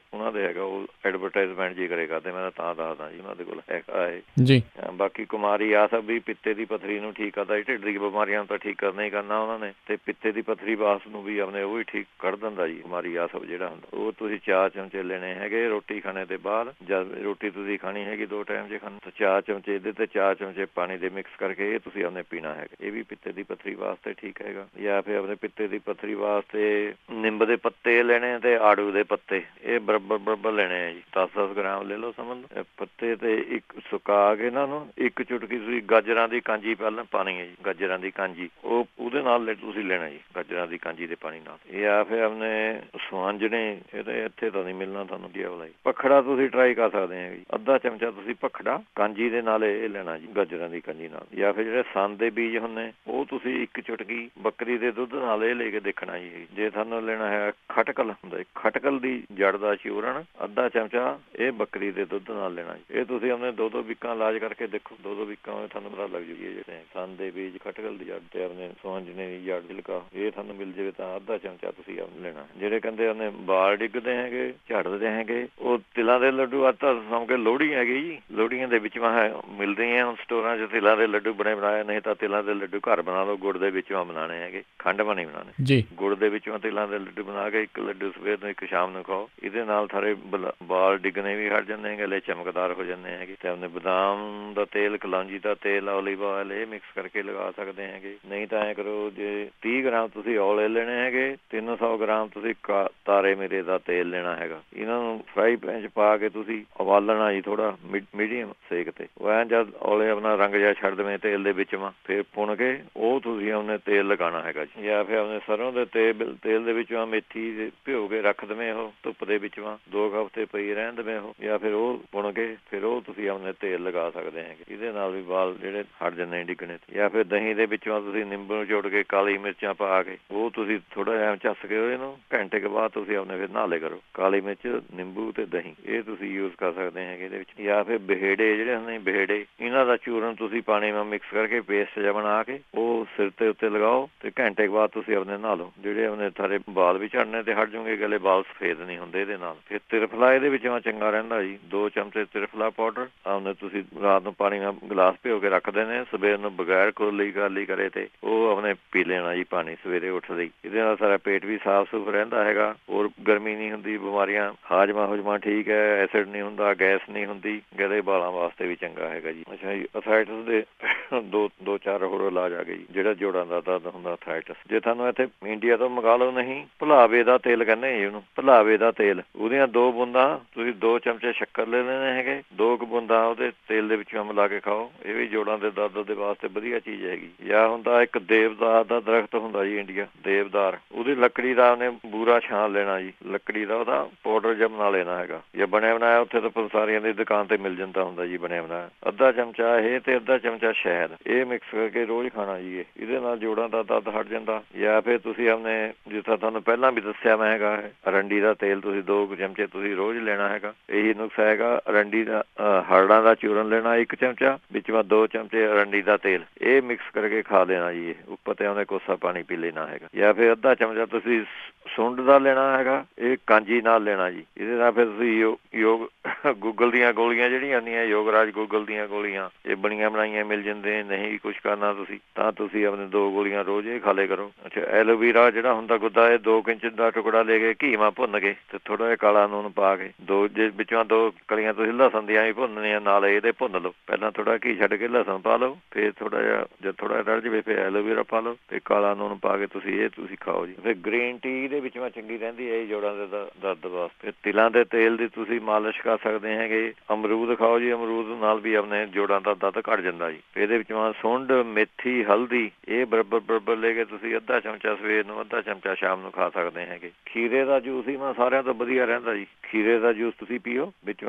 ਦੇ ਹੈਗਾ, ਉਹ ਐਡਵਰਟਾਈਜ਼ਮੈਂਟ ਜੀ ਕਰੇ ਕਰਦੇ, ਮੈਂ ਤਾਂ ਦੱਸਦਾ ਜੀ ਉਹਨਾਂ ਦੇ ਕੋਲ ਹੈਗਾ ਹੈ ਜੀ। ਬਾਕੀ ਕੁਮਾਰੀ ਆ ਸਭ ਵੀ ਪਿੱਤੇ ਦੀ ਪੱਥਰੀ ਨੂੰ ਠੀਕ ਕਰਦਾ ਜੀ, ਢਿੱਡ ਦੀ ਬਿਮਾਰੀਆਂ ਨੂੰ ਤਾਂ ਠੀਕ ਕਰਨਾ ਹੀ ਕਰਨਾ ਉਹਨਾਂ ਨੇ, ਤੇ ਪਿੱਤੇ ਦੀ ਪੱਥਰੀ ਵਾਸ ਨੂੰ ਵੀ ਆਪਣੇ ਉਹ ਵੀ ਠੀਕ ਕਰ ਦਿੰਦਾ ਜੀ, ਬਿਮਾਰੀ ਆ ਸਭ ਜਿਹੜਾ ਹੁੰਦਾ। ਉਹ ਤੁਸੀਂ 4 ਚਮਚੇ ਲੈਣੇ ਹੈਗੇ ਰੋਟੀ ਖਾਣੇ ਦੇ ਬਾਅਦ। ਜਦ ਰੋਟੀ ਤੁਸੀਂ ਖਾਣੀ ਹੈਗੀ 2 ਟਾਈਮ ਜੇ ਖਾਣੀ, 4 ਚਮਚੇ ਇਹਦੇ ਤੇ 4 ਚਮਚੇ ਪਾਣੀ ਦੇ ਮਿਕਸ ਕਰਕੇ ਇਹ ਤੁਸੀਂ ਆਪਣੇ ਪੀਣਾ ਹੈਗਾ। ਇਹ ਵੀ ਪਿੱਤੇ ਦੀ ਪੱਥਰੀ ਵਾਸਤੇ ਠੀਕ ਹੈਗਾ। ਜਾਂ ਫਿਰ ਆਪਣੇ ਪਿੱਤੇ ਦੀ ਪੱਥਰੀ ਵਾਸਤੇ ਨਿੰਬ ਦੇ ਪੱਤੇ ਲੈਣੇ ਤੇ ਆੜੂ ਦੇ ਪੱਤੇ, ਇਹ ਬਰਾਬਰ ਲੈਣੇ ਆ ਜੀ। 10-10 ਗ੍ਰਾਮ ਲੈ ਲਓ ਸਮਝ ਲਓ ਪੱਤੇ, ਤੇ ਇੱਕ ਸੁਕਾ ਕੇ ਇਹਨਾਂ ਨੂੰ ਇੱਕ ਚੁਟਕੀ ਤੁਸੀਂ ਗਾਜਰਾਂ ਦੀ ਕਾਂਜੀ ਪਹਿਲਾਂ ਪਾਣੀ ਹੈ ਜੀ, ਗਾਜਰਾਂ ਦੀ ਕਾਂਜੀ ਉਹ ਉਹਦੇ ਨਾਲ ਤੁਸੀਂ ਲੈਣਾ ਜੀ, ਗਾਜਰਾਂ ਦੀ ਕਾਂਜੀ ਦੇ ਪਾਣੀ ਨਾਲ। ਜਾਂ ਫਿਰ ਆਪਣੇ ਸਵਾਂਜਣੇ, ਇਹਦੇ ਇੱਥੇ ਤਾਂ ਨਹੀਂ ਮਿਲਣਾ ਤੁਹਾਨੂੰ ਜੀ ਵਾਲਾ ਜੀ। ਭਖੜਾ ਤੁਸੀਂ ਟਰਾਈ ਕਰ ਸਕਦੇ ਆ ਜੀ, ਅੱਧਾ ਚਮਚਾ ਤੁਸੀਂ ਭਖੜਾ ਕਾਂਜੀ ਦੇ ਨਾਲ ਇਹ ਲੈਣਾ ਜੀ, ਗਾਜਰਾਂ ਦੀ ਕਾਂਜੀ ਨਾਲ। ਜਾਂ ਫਿਰ ਜਿਹੜੇ ਸੰਦ ਦੇ ਬੀਜ ਹੁੰਦੇ ਉਹ ਤੁਸੀਂ ਇੱਕ ਚੁਟਕੀ ਬੱਕਰੀ ਦੇ ਦੁੱਧ ਨਾਲ ਇਹ ਲੈ ਕੇ ਦੇਖਣਾ ਜੀ। ਜੇ ਤੁਹਾਨੂੰ ਲੈਣਾ ਹੈ ਖਟਕਲ ਹੁੰਦਾ, ਖਟਕਲ ਦੀ ਜੜ ਦਾ ਚੂਰਨ ਅੱਧਾ ਚਮਚਾ ਇਹ ਬੱਕਰੀ ਦੇ ਦੁੱਧ ਨਾਲ ਲੈਣਾ ਜੀ। ਇਹ ਤੁਸੀਂ ਆਪਣੇ 2-2 ਵੀਕਾਂ ਇਲਾਜ ਕਰਕੇ ਦੇਖੋ, 2-2 ਵੀਕਾਂ ਤੁਹਾਨੂੰ ਪਤਾ ਲੱਗ ਜੂਗੀ। ਜਿਹੜੇ ਸੰਦ ਦੇ ਬੀਜ, ਖਟਕਲ ਦੀ ਜੜ ਤੇ ਆਪਣੇ ਸਵਾਂਜਣੇ ਦੀ ਜੜ, ਛਿਲਕਾ, ਇਹ ਤੁਹਾਨੂੰ ਮਿਲ ਜਾਵੇ ਤਾਂ ਅੱਧਾ ਚਮਚਾ ਤੁਸੀਂ ਲੈਣਾ। ਜਿਹੜੇ ਕਹਿੰਦੇ ਉਹਨੇ ਵਾਲ ਡਿੱਗਦੇ ਹੈਗੇ, ਝੜਦੇ ਹੈਗੇ, ਉਹ ਤਿਲਾਂ ਦੇ ਲੱਡੂ ਅੱਜ ਤਾਂ ਸਮਝ ਕੇ ਲੋਹੜੀ ਹੈਗੀ ਜੀ, ਲੋਹੜੀਆਂ ਦੇ ਵਿੱਚ ਮਿਲਦੀਆਂ ਹੁਣ ਸਟੋਰਾਂ 'ਚ ਤਿਲਾਂ ਦੇ ਲੱਡੂ ਬਣੇ ਬਣਾਏ। ਨਹੀਂ ਤਾਂ ਤਿਲਾਂ ਦੇ ਲੱਡੂ ਘਰ ਬਣਾ ਲਓ, ਗੁੜ ਦੇ ਵਿੱਚੋਂ ਬਣਾਉਣੇ ਹੈਗੇ, ਖੰਡ ਬਣੀ ਬਣਾਉਣੇ ਜੀ। ਗੁੜ ਦੇ ਵਿੱਚੋਂ ਤਿਲਾਂ ਦੇ ਲੱਡੂ ਬਣਾ ਕੇ ਇੱਕ ਲੱਡੂ ਸਵੇਰ ਨੂੰ ਇੱਕ ਸ਼ਾਮ ਨੂੰ ਖਾਓ। ਇਹਦੇ ਨਾਲ ਸਾਰੇ ਵਾਲ ਡਿੱਗਣੇ ਵੀ ਹਟ ਜਾਂਦੇ ਹੈਗੇ, ਚਮਕਦਾਰ ਹੋ ਜਾਂਦੇ ਹੈਗੇ। ਤੇ ਆਪਣੇ ਬਦਾਮ ਦਾ ਤੇਲ, ਕਲੌਂਜੀ ਦਾ ਤੇਲ, ਓਲੀਵ ਆਇਲ ਇਹ ਮਿਕਸ ਕਰਕੇ ਲਗਾ ਸਕਦੇ ਹੈਗੇ। ਨਹੀਂ ਤਾਂ ਐਂ ਕਰੋ, ਜੇ 30 ਗ੍ਰਾਮ ਤੁਸੀਂ ਔਲੇ ਲੈਣੇ ਹੈਗੇ, 300 ਗ੍ਰਾਮ ਤੁਸੀਂ ਤਾਰੇ ਮੀਰੇ ਦਾ ਤੇਲ ਲੈਣਾ ਹੈਗਾ। ਇਹਨਾਂ ਨੂੰ ਫਰਾਈ ਪੈਨ 'ਚ ਪਾ ਕੇ ਤੁਸੀਂ ਉਬਾਲਣਾ ਜੀ, ਥੋੜਾ ਮੀਡੀਅਮ ਸੇਕ ਤੇ। ਉਹ ਐਂ ਜਦ ਔਲੇ ਆਪਣਾ ਰੰਗ ਜਿਹਾ ਛੱਡ ਦੇਵੇਂ ਤੇਲ ਦੇ ਵਿੱਚ, ਫਿਰ ਪੁਣ ਕੇ ਉਹ ਤੁਸੀਂ ਉਹਨੇ ਤੇਲ ਲਗਾਉਣਾ ਹੈਗਾ ਜੀ। ਜਾਂ ਫਿਰ ਆਪਣੇ ਸਰੋਂ ਦੇ ਤੇਲ ਦੇ ਵਿੱਚ ਮੇਥੀ ਭਿਓ ਕੇ ਰੱਖ ਦੇਵੇਂ, ਉਹ ਧੁੱਪ ਦੇ ਵਿੱਚ 2 ਹਫ਼ਤੇ ਪਈ ਰਹਿਣ ਦੇਵੇਂ ਉਹ। ਜਾਂ ਫਿਰ ਉਹ ਪੁਣ ਕੇ ਫਿਰ ਉਹ ਤੁਸੀਂ ਆਪਣੇ ਤੇਲ ਲਗਾ ਸਕਦੇ ਹੈਗੇ। ਇਹਦੇ ਨਾਲ ਵੀ ਵਾਲ ਜਿਹੜੇ ਹਟ ਜਾਂਦੇ ਡਿੱਗਣੇ। ਜਾਂ ਫਿਰ ਦਹੀਂ ਦੇ ਵਿੱਚੋਂ ਤੁਸੀਂ ਨਿੰਬੂ ਨਿਚੋੜ ਕੇ, ਕਾਲੀ ਮਿਰਚਾਂ ਪਾ ਕੇ ਉਹ ਤੁਸੀਂ ਥੋੜਾ ਜਿਹਾ ਝੱਸ ਕੇ ਇਹਨੂੰ ਘੰਟੇ ਕੇ ਬਾਅਦ ਤੁਸੀਂ ਆਪਣੇ ਫਿਰ ਨਹਾ ਲਿਆ ਕਰੋ। ਕਾਲੀ ਮਿਰਚ, ਨਿੰਬੂ ਤੇ ਦਹੀਂ ਇਹ ਤੁਸੀਂ ਯੂਜ਼ ਕਰ ਸਕਦੇ ਹੈਗੇ ਇਹਦੇ ਵਿੱਚ। ਜਾਂ ਫਿਰ ਬਹੇੜੇ ਜਿਹੜੇ ਹੁੰਦੇ ਬਹੇੜੇ, ਇਹਨਾਂ ਦਾ ਚੂਰਨ ਤੁਸੀਂ ਪਾਣੀ ਨਾਲ ਮਿਕਸ ਕਰਕੇ ਪੇਸਟ ਜਿਹਾ ਬਣਾ ਕੇ ਉਹ ਸਿਰ ਤੇ ਉੱਤੇ ਲਗਾਓ, ਤੇ ਘੰਟੇ ਬਾਅਦ ਤੁਸੀਂ ਆਪਣੇ ਨਹਾ ਲਓ। ਜਿਹੜੇ ਆਪਣੇ ਸਾਰੇ ਵਾਲ ਵੀ ਝੜਨੇ ਤੇ ਹਟ ਜਾਓਗੇ, ਗਲੇ ਵਾਲ ਸਫੇਦ ਨਹੀਂ ਹੁੰਦੇ ਇਹਦੇ ਨਾਲ। ਫਿਰ ਤਿਰਫਲਾ ਇਹਦੇ ਵਿੱਚ ਚੰਗਾ ਰਹਿੰਦਾ ਜੀ, 2 ਚਮਚੇ ਤਿਰਫਲਾ ਪਾਊਡਰ ਆਪਣੇ ਤੁਸੀਂ ਰਾਤ ਨੂੰ ਪਾਣੀ ਨਾਲ ਗਲਾਸ ਭਿਓ ਕੇ ਰੱਖਦੇ ਨੇ, ਸਵੇਰ ਨੂੰ ਬਗੈਰ ਕੋਲੀ ਗਾਲੀ ਕਰੇ ਤੇ ਉਹ ਆਪਣੇ ਪੀ ਲੈਣਾ ਜੀ ਪਾਣੀ ਸਵੇਰੇ ਉੱਠਦੇ ਹੀ। ਇਹਦੇ ਨਾਲ ਸਾਰਾ ਪੇਟ ਵੀ ਸਾਫ਼ ਸੁਫ ਰਹਿੰਦਾ ਹੈਗਾ, ਹੋਰ ਗਰਮੀ ਨਹੀਂ ਹੁੰਦੀ, ਬਿਮਾਰੀਆਂ ਹਾਜਮਾ ਠੀਕ ਹੈ, ਐਸਿਡ ਨਹੀਂ ਹੁੰਦਾ, ਗੈਸ ਨਹੀਂ ਹੁੰਦੀ, ਗਲੇ ਵਾਲਾਂ ਵਾਸਤੇ ਵੀ ਚੰਗਾ ਹੈਗਾ ਜੀ। ਅੱਛਾ ਜੀ, ਅਥਾਈਟਸ ਦੇ 2-4 ਹੋਰ ਇਲਾਜ ਆ ਗਏ ਜੀ। ਜਿਹੜਾ ਜੋੜਾਂ ਦਾ ਦਰਦ ਹੁੰਦਾ ਅਥਾਈਟਸ, ਜੇ ਤੁਹਾਨੂੰ ਇੱਥੇ ਇੰਡੀਆ ਤੋਂ ਮੰਗਾ ਲਓ, ਨਹੀਂ ਭੁਲਾਵੇ ਦਾ ਤੇਲ ਕਹਿੰਦੇ ਜੀ ਉਹਨੂੰ, ਭੁਲਾਵੇ ਦਾ ਤੇਲ, ਉਹਦੀਆਂ 2 ਬੂੰਦਾਂ ਤੁਸੀਂ 2 ਚਮਚੇ ਸ਼ੱਕਰ ਲੈ ਲੈਣੇ ਹੈਗੇ, 2 ਬੂੰਦਾਂ ਉਹਦੇ ਤੇਲ ਦੇ ਵਿੱਚੋਂ ਮਿਲਾ ਕੇ ਖਾਓ। ਇਹ ਵੀ ਜੋੜਾਂ ਦੇ ਦਰਦ ਦੇ ਵਾਸਤੇ ਵਧੀਆ ਚੀਜ਼ ਹੈਗੀ। ਜਾਂ ਹੁੰਦਾ ਇੱਕ ਦੇਵਦਾਰ ਦਾ ਦਰਖਤ ਹੁੰਦਾ ਜੀ ਇੰਡੀਆ, ਦੇਵਦਾਰ, ਉਹਦੀ ਲੱਕੜੀ ਦਾ ਉਹਨੇ ਬੂਰਾ ਛਾਣ ਲੈਣਾ ਜੀ, ਲੱਕੜੀ ਦਾ ਉਹਦਾ ਪਾਊਡਰ ਜਿਹਾ ਬਣਾ ਲੈਣਾ ਹੈਗਾ। ਜਾਂ ਬਣਿਆ ਬਣਾਇਆ ਉੱਥੇ ਤਾਂ ਸਾਰੀਆਂ ਦੀ ਦੁਕਾਨ ਤੇ ਮਿਲ ਜਾਂਦਾ ਹੁੰਦਾ ਜੀ ਬਣਿਆ ਬਣਾਇਆ। ਅੱਧਾ ਚਮਚਾ ਇਹ ਤੇ ਅੱਧਾ ਚਮਚਾ ਸ਼ਹਿਦ, ਇਹ ਮਿਕਸ ਕਰਕੇ ਰੋਜ਼ ਖਾਣਾ ਜੀ। ਇਹਦੇ ਨਾਲ ਜੋੜਾਂ ਦਾ ਦਰਦ ਹਟ ਜਾਂਦਾ। ਜਾਂ ਫਿਰ ਤੁਸੀਂ ਆਪਣੇ, ਜਿੱਦਾਂ ਤੁਹਾਨੂੰ ਪਹਿਲਾਂ ਵੀ ਦੱਸਿਆ ਮੈਂ ਹੈਗਾ, ਅਰੰਡੀ ਦਾ ਤੇਲ ਤੁਸੀਂ 2 ਚਮਚੇ ਤੁਸੀਂ ਰੋਜ਼ ਲੈਣਾ ਹੈਗਾ। ਇਹੀ ਨੁਕਸਾ ਹੈਗਾ। ਅਰੰਡੀ ਦਾ ਹਰੜਾਂ ਦਾ ਚੂਰਨ ਲੈਣਾ 1 ਚਮਚਾ, ਵਿੱਚ 2 ਚਮਚੇ ਅਰੰਡੀ ਦਾ ਤੇਲ, ਇਹ ਮਿਕਸ ਕਰਕੇ ਖਾ ਲੈਣਾ ਜੀ। ਇਹ ਉੱਪਰ ਤੇ ਉਹਨੇ ਕੋਸਾ ਪਾਣੀ ਪੀ ਲੈਣਾ ਹੈਗਾ। ਜਾਂ ਫਿਰ ਅੱਧਾ ਚਮਚਾ ਤੁਸੀਂ ਸੁੰਡ ਦਾ ਲੈਣਾ ਹੈਗਾ, ਇਹ ਕਾਂਜੀ ਨਾਲ ਲੈਣਾ ਜੀ। ਇਹਦੇ ਨਾਲ ਫਿਰ ਤੁਸੀਂ ਯੋਗ ਗੂਗਲ ਦੀਆਂ ਗੋਲੀਆਂ ਜਿਹੜੀਆਂ ਆਉਂਦੀਆਂ, ਯੋਗਰਾਜ ਗੂਗਲ ਦੀਆਂ ਗੋਲੀਆਂ, ਇਹ ਬਣੀਆਂ ਬਣਾਈਆਂ ਮਿਲ ਜਾਂਦੇ। ਨਹੀਂ ਕੁਛ ਕਰਨਾ ਤਾਂ ਤੁਸੀਂ ਆਪਣੇ 2 ਗੋਲੀਆਂ ਰੋਜ਼ ਇਹ ਖਾ ਲਿਆ ਕਰੋ। ਅੱਛਾ, ਐਲੋਵੀਰਾ ਜਿਹੜਾ ਹੁੰਦਾ ਗੁੱਦਾ, ਇਹ 2 ਇੰਚ ਦਾ ਟੁਕੜਾ ਲੈ ਕੇ ਘੀ ਮਾ ਭੁੰਨ ਕੇ ਤੇ ਥੋੜਾ ਜਿਹਾ ਕਾਲਾ ਨੂਨ ਪਾ ਕੇ, 2 ਵਿੱਚੋਂ 2 ਕਲੀਆਂ ਤੁਸੀਂ ਲਸਣ ਦੀਆਂ ਵੀ ਭੁੰਨਣੀਆਂ, ਨਾਲ ਇਹਦੇ ਭੁੰਨ ਲਓ। ਪਹਿਲਾਂ ਥੋੜਾ ਘੀ ਛੱਡ ਕੇ ਲਸਣ ਪਾ ਲਓ, ਫਿਰ ਥੋੜਾ ਜਿਹਾ ਜਦ ਥੋੜਾ ਰੜ ਜਾਵੇ ਫਿਰ ਐਲੋਵੀਰਾ ਪਾ ਲਓ, ਤੇ ਕਾਲਾ ਨੂਨ ਪਾ ਕੇ ਤੁਸੀਂ ਖਾਓ ਜੀ। ਫਿਰ ਗ੍ਰੀਨ ਟੀ ਇਹਦੇ ਵਿੱਚ ਚੰਗੀ ਰਹਿੰਦੀ ਹੈ ਜੋੜਾਂ ਦੇ ਦਰਦ ਵਾਸਤੇ। ਤਿਲਾਂ ਦੇ ਤੇਲ ਦੀ ਤੁਸੀਂ ਮਾਲਿਸ਼ ਕਰ ਸਕਦੇ ਹੈਗੇ। ਅਮਰੂਦ ਖਾਓ ਜੀ, ਅਮਰੂਦ ਨਾਲ ਵੀ ਆਪਣੇ ਜੋੜਾਂ ਦਾ ਦਰਦ ਘਟ ਜਾਂਦਾ ਜੀ। ਇਹਦੇ ਵਿੱਚ ਸੁੰਡ, ਮੇਥੀ, ਹਲਦੀ, ਇਹ ਬਰਾਬਰ ਲੈ ਕੇ ਤੁਸੀਂ ਅੱਧਾ ਚਮਚਾ ਸਵੇਰ ਨੂੰ, ਅੱਧਾ ਚਮਚਾ ਸ਼ਾਮ ਨੂੰ ਖਾ ਸਕਦੇ ਹੈਗੇ। ਖੀਰੇ ਦਾ ਜੂਸ ਹੀ ਸਾਰਿਆਂ ਤੋਂ ਵਧੀਆ ਰਹਿੰਦਾ ਜੀ। ਖੀਰੇ ਦਾ ਜੂਸ ਤੁਸੀਂ ਪੀਓ, ਵਿੱਚ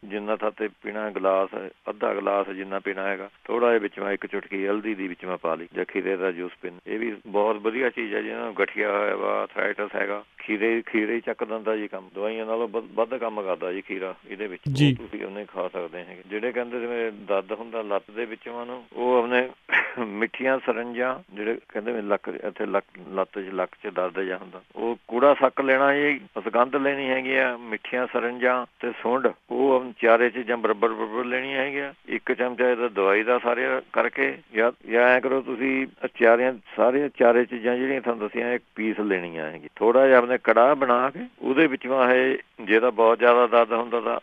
ਜਿੰਨਾ ਥਾਤੇ ਪੀਣਾ ਗਲਾਸ, ਅੱਧਾ ਗਲਾਸ ਜਿੰਨਾ ਪੀਣਾ ਹੈਗਾ, ਥੋੜਾ ਜਿਹਾ ਵਿੱਚ 1 ਚੁਟਕੀ ਹਲਦੀ ਦੀ ਵਿੱਚ ਪਾ ਲਈ, ਜਾਂ ਖੀਰੇ ਦਾ ਜੂਸ ਪੀਣ। ਇਹ ਵੀ ਬਹੁਤ ਵਧੀਆ ਚੀਜ਼ ਹੈ। ਜਿਹਨਾਂ ਨੂੰ ਗਠੀਆ ਹੋਇਆ ਵਾ, ਅਥਰਾਈਟਸ ਹੈਗਾ, ਖੀਰੇ ਹੀ ਚੱਕ ਦਿੰਦਾ ਜੀ ਕੰਮ, ਦਵਾਈਆਂ ਨਾਲੋਂ ਵੱਧ ਕੰਮ ਕਰਦਾ ਜੀ ਖੀਰਾ ਇਹਦੇ ਵਿੱਚ। ਤੁਸੀਂ ਉਹਨੇ ਖਾ ਸਕਦੇ ਹੈਗੇ। ਜਿਹੜੇ ਕਹਿੰਦੇ ਜਿਵੇਂ ਦਰਦ ਹੁੰਦਾ ਲੱਤ ਦੇ ਵਿੱਚੋਂ ਨੂੰ, ਉਹ ਆਪਣੇ ਮਿੱਠੀਆਂ ਸਰੰਜਾਂ ਜਿਹੜੇ ਕਹਿੰਦੇ ਲੱਕ ਇੱਥੇ ਲੱਤ 'ਚ ਲੱਕ 'ਚ ਦਰਦ ਜਿਹਾ ਹੁੰਦਾ, ਉਹ ਕੂੜਾ ਸੱਕ ਲੈਣਾ ਜੀ, ਸੁਗੰਧ ਲੈਣੀ ਹੈਗੀ ਆ, ਮਿੱਠੀਆਂ ਸਰੰਜਾਂ ਤੇ ਸੁੰਡ ਉਹ ਚਾਰੇ ਚੀਜ਼ਾਂ ਬਰਾਬਰ ਲੈਣੀਆਂ ਹੈਗੀਆਂ। 1 ਚਮਚਾ ਇਹਦਾ ਦਵਾਈ ਦਾ ਸਾਰੇ ਕਰਕੇ ਜਾਂ ਐਂ ਕਰੋ ਤੁਸੀਂ ਸਾਰੀਆਂ ਚਾਰੇ ਚੀਜ਼ਾਂ ਜਿਹੜੀਆਂ ਤੁਹਾਨੂੰ ਦੱਸੀਆਂ ਇੱਕ ਪੀਸ ਲੈਣੀਆਂ ਹੈਗੀ। ਥੋੜਾ ਜਿਹਾ ਆਪਣੇ ਕੜਾਹ ਬਣਾ ਕੇ ਉਹਦੇ ਵਿੱਚੋਂ ਇਹ ਜੇ ਤਾਂ ਬਹੁਤ ਜ਼ਿਆਦਾ ਦਰਦ ਹੁੰਦਾ ਤਾਂ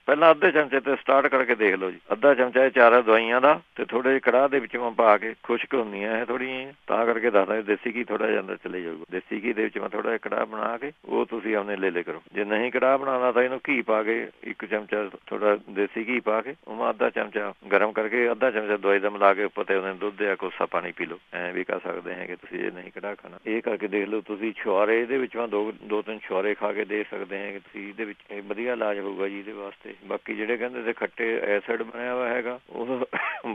ਪਹਿਲਾਂ ਅੱਧੇ ਚਮਚੇ ਤੇ ਸਟਾਰਟ ਕਰਕੇ ਦੇਖ ਲਓ ਜੀ। ਅੱਧਾ ਚਮਚਾ ਇਹ ਚਾਰਾਂ ਦਵਾਈਆਂ ਦਾ ਤੇ ਥੋੜੇ ਜਿਹੇ ਕੜਾਹ ਦੇ ਵਿੱਚੋਂ ਪਾ ਕੇ, ਖੁਸ਼ਕ ਹੁੰਦੀਆਂ ਇਹ ਥੋੜ੍ਹੀਆਂ, ਤਾਂ ਕਰਕੇ ਦੱਸਦਾ ਦੇਸੀ ਘੀ ਥੋੜਾ ਜਿਹਾ ਅੰਦਰ ਚਲੇ ਜਾਊਗਾ। ਦੇਸੀ ਘੀ ਦੇ ਵਿੱਚ ਮੈਂ ਥੋੜਾ ਜਿਹਾ ਕੜਾਹ ਬਣਾ ਕੇ ਉਹ ਤੁਸੀਂ ਆਪਣੇ ਲੈ ਕਰੋ। ਜੇ ਨਹੀਂ ਕੜਾਹ ਬਣਾਉਣਾ ਤਾਂ ਇਹਨੂੰ ਘੀ ਪਾ ਕੇ 1 ਚਮਚਾ ਥੋੜਾ ਦੇਸੀ ਘੀ ਪਾ ਕੇ ਉਹਨੂੰ ਅੱਧਾ ਚਮਚਾ ਗਰਮ ਕਰਕੇ ਅੱਧਾ ਚਮਚਾ ਦਵਾਈ ਦਾ ਮਿਲਾ ਕੇ ਉੱਪਰ ਤੇ ਉਹਨੇ ਦੁੱਧ ਜਾਂ ਕੋਸਾ ਪਾਣੀ ਪੀ ਲਓ। ਐਂ ਵੀ ਕਰ ਸਕਦੇ ਹੈਗੇ ਤੁਸੀਂ ਜੇ ਨਹੀਂ ਕੜਾਹ ਖਾਣਾ। ਇਹ ਕਰਕੇ ਦੇਖ ਲਓ ਤੁਸੀਂ। ਛੁਹਾਰੇ ਇਹਦੇ ਵਿੱਚੋਂ 2-3 ਛੁਹਾਰੇ ਖਾ ਕੇ ਦੇ ਸਕਦੇ ਹੈਗੇ ਤੁਸੀਂ। ਇਹਦੇ ਵਿੱਚ ਵਧੀਆ ਇਲਾਜ ਹੋਊਗਾ ਜੀ ਇਹਦੇ ਵਾਸਤੇ। ਬਾਕੀ ਜਿਹੜੇ ਕਹਿੰਦੇ ਤੇ ਖੱਟੇ ਐਸਿਡ ਬਣਿਆ ਹੋਇਆ ਹੈਗਾ ਉਹ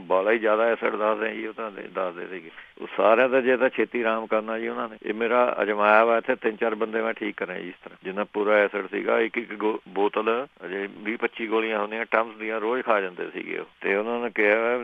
ਬਾਲਾ ਹੀ ਜ਼ਿਆਦਾ ਐਸਿਡ ਦੱਸਦੇ ਜੀ। ਉਹ ਤਾਂ ਦੱਸਦੇ ਸੀਗੇ ਉਹ ਸਾਰਿਆਂ ਦਾ ਜੇ ਤਾਂ ਛੇਤੀ ਆਰਾਮ ਕਰਨਾ ਜੀ ਉਹਨਾਂ ਨੇ। ਇਹ ਮੇਰਾ ਅਜਮਾਇਆ ਵਾ ਇੱਥੇ 3-4 ਬੰਦੇ ਮੈਂ ਠੀਕ ਕਰਾਂ ਜੀ ਇਸ ਤਰ੍ਹਾਂ। ਜਿੰਨਾ ਪੂਰਾ ਐਸਿਡ ਸੀਗਾ 1 ਬੋਤਲ ਅਜੇ 20-25 ਗੋਲੀਆਂ ਹੁੰਦੀਆਂ ਟਮਸ ਦੀਆਂ ਰੋਜ਼ ਖਾ ਜਾਂਦੇ ਸੀਗੇ ਉਹ। ਤੇ ਉਹਨਾਂ ਨੇ ਕਿਹਾ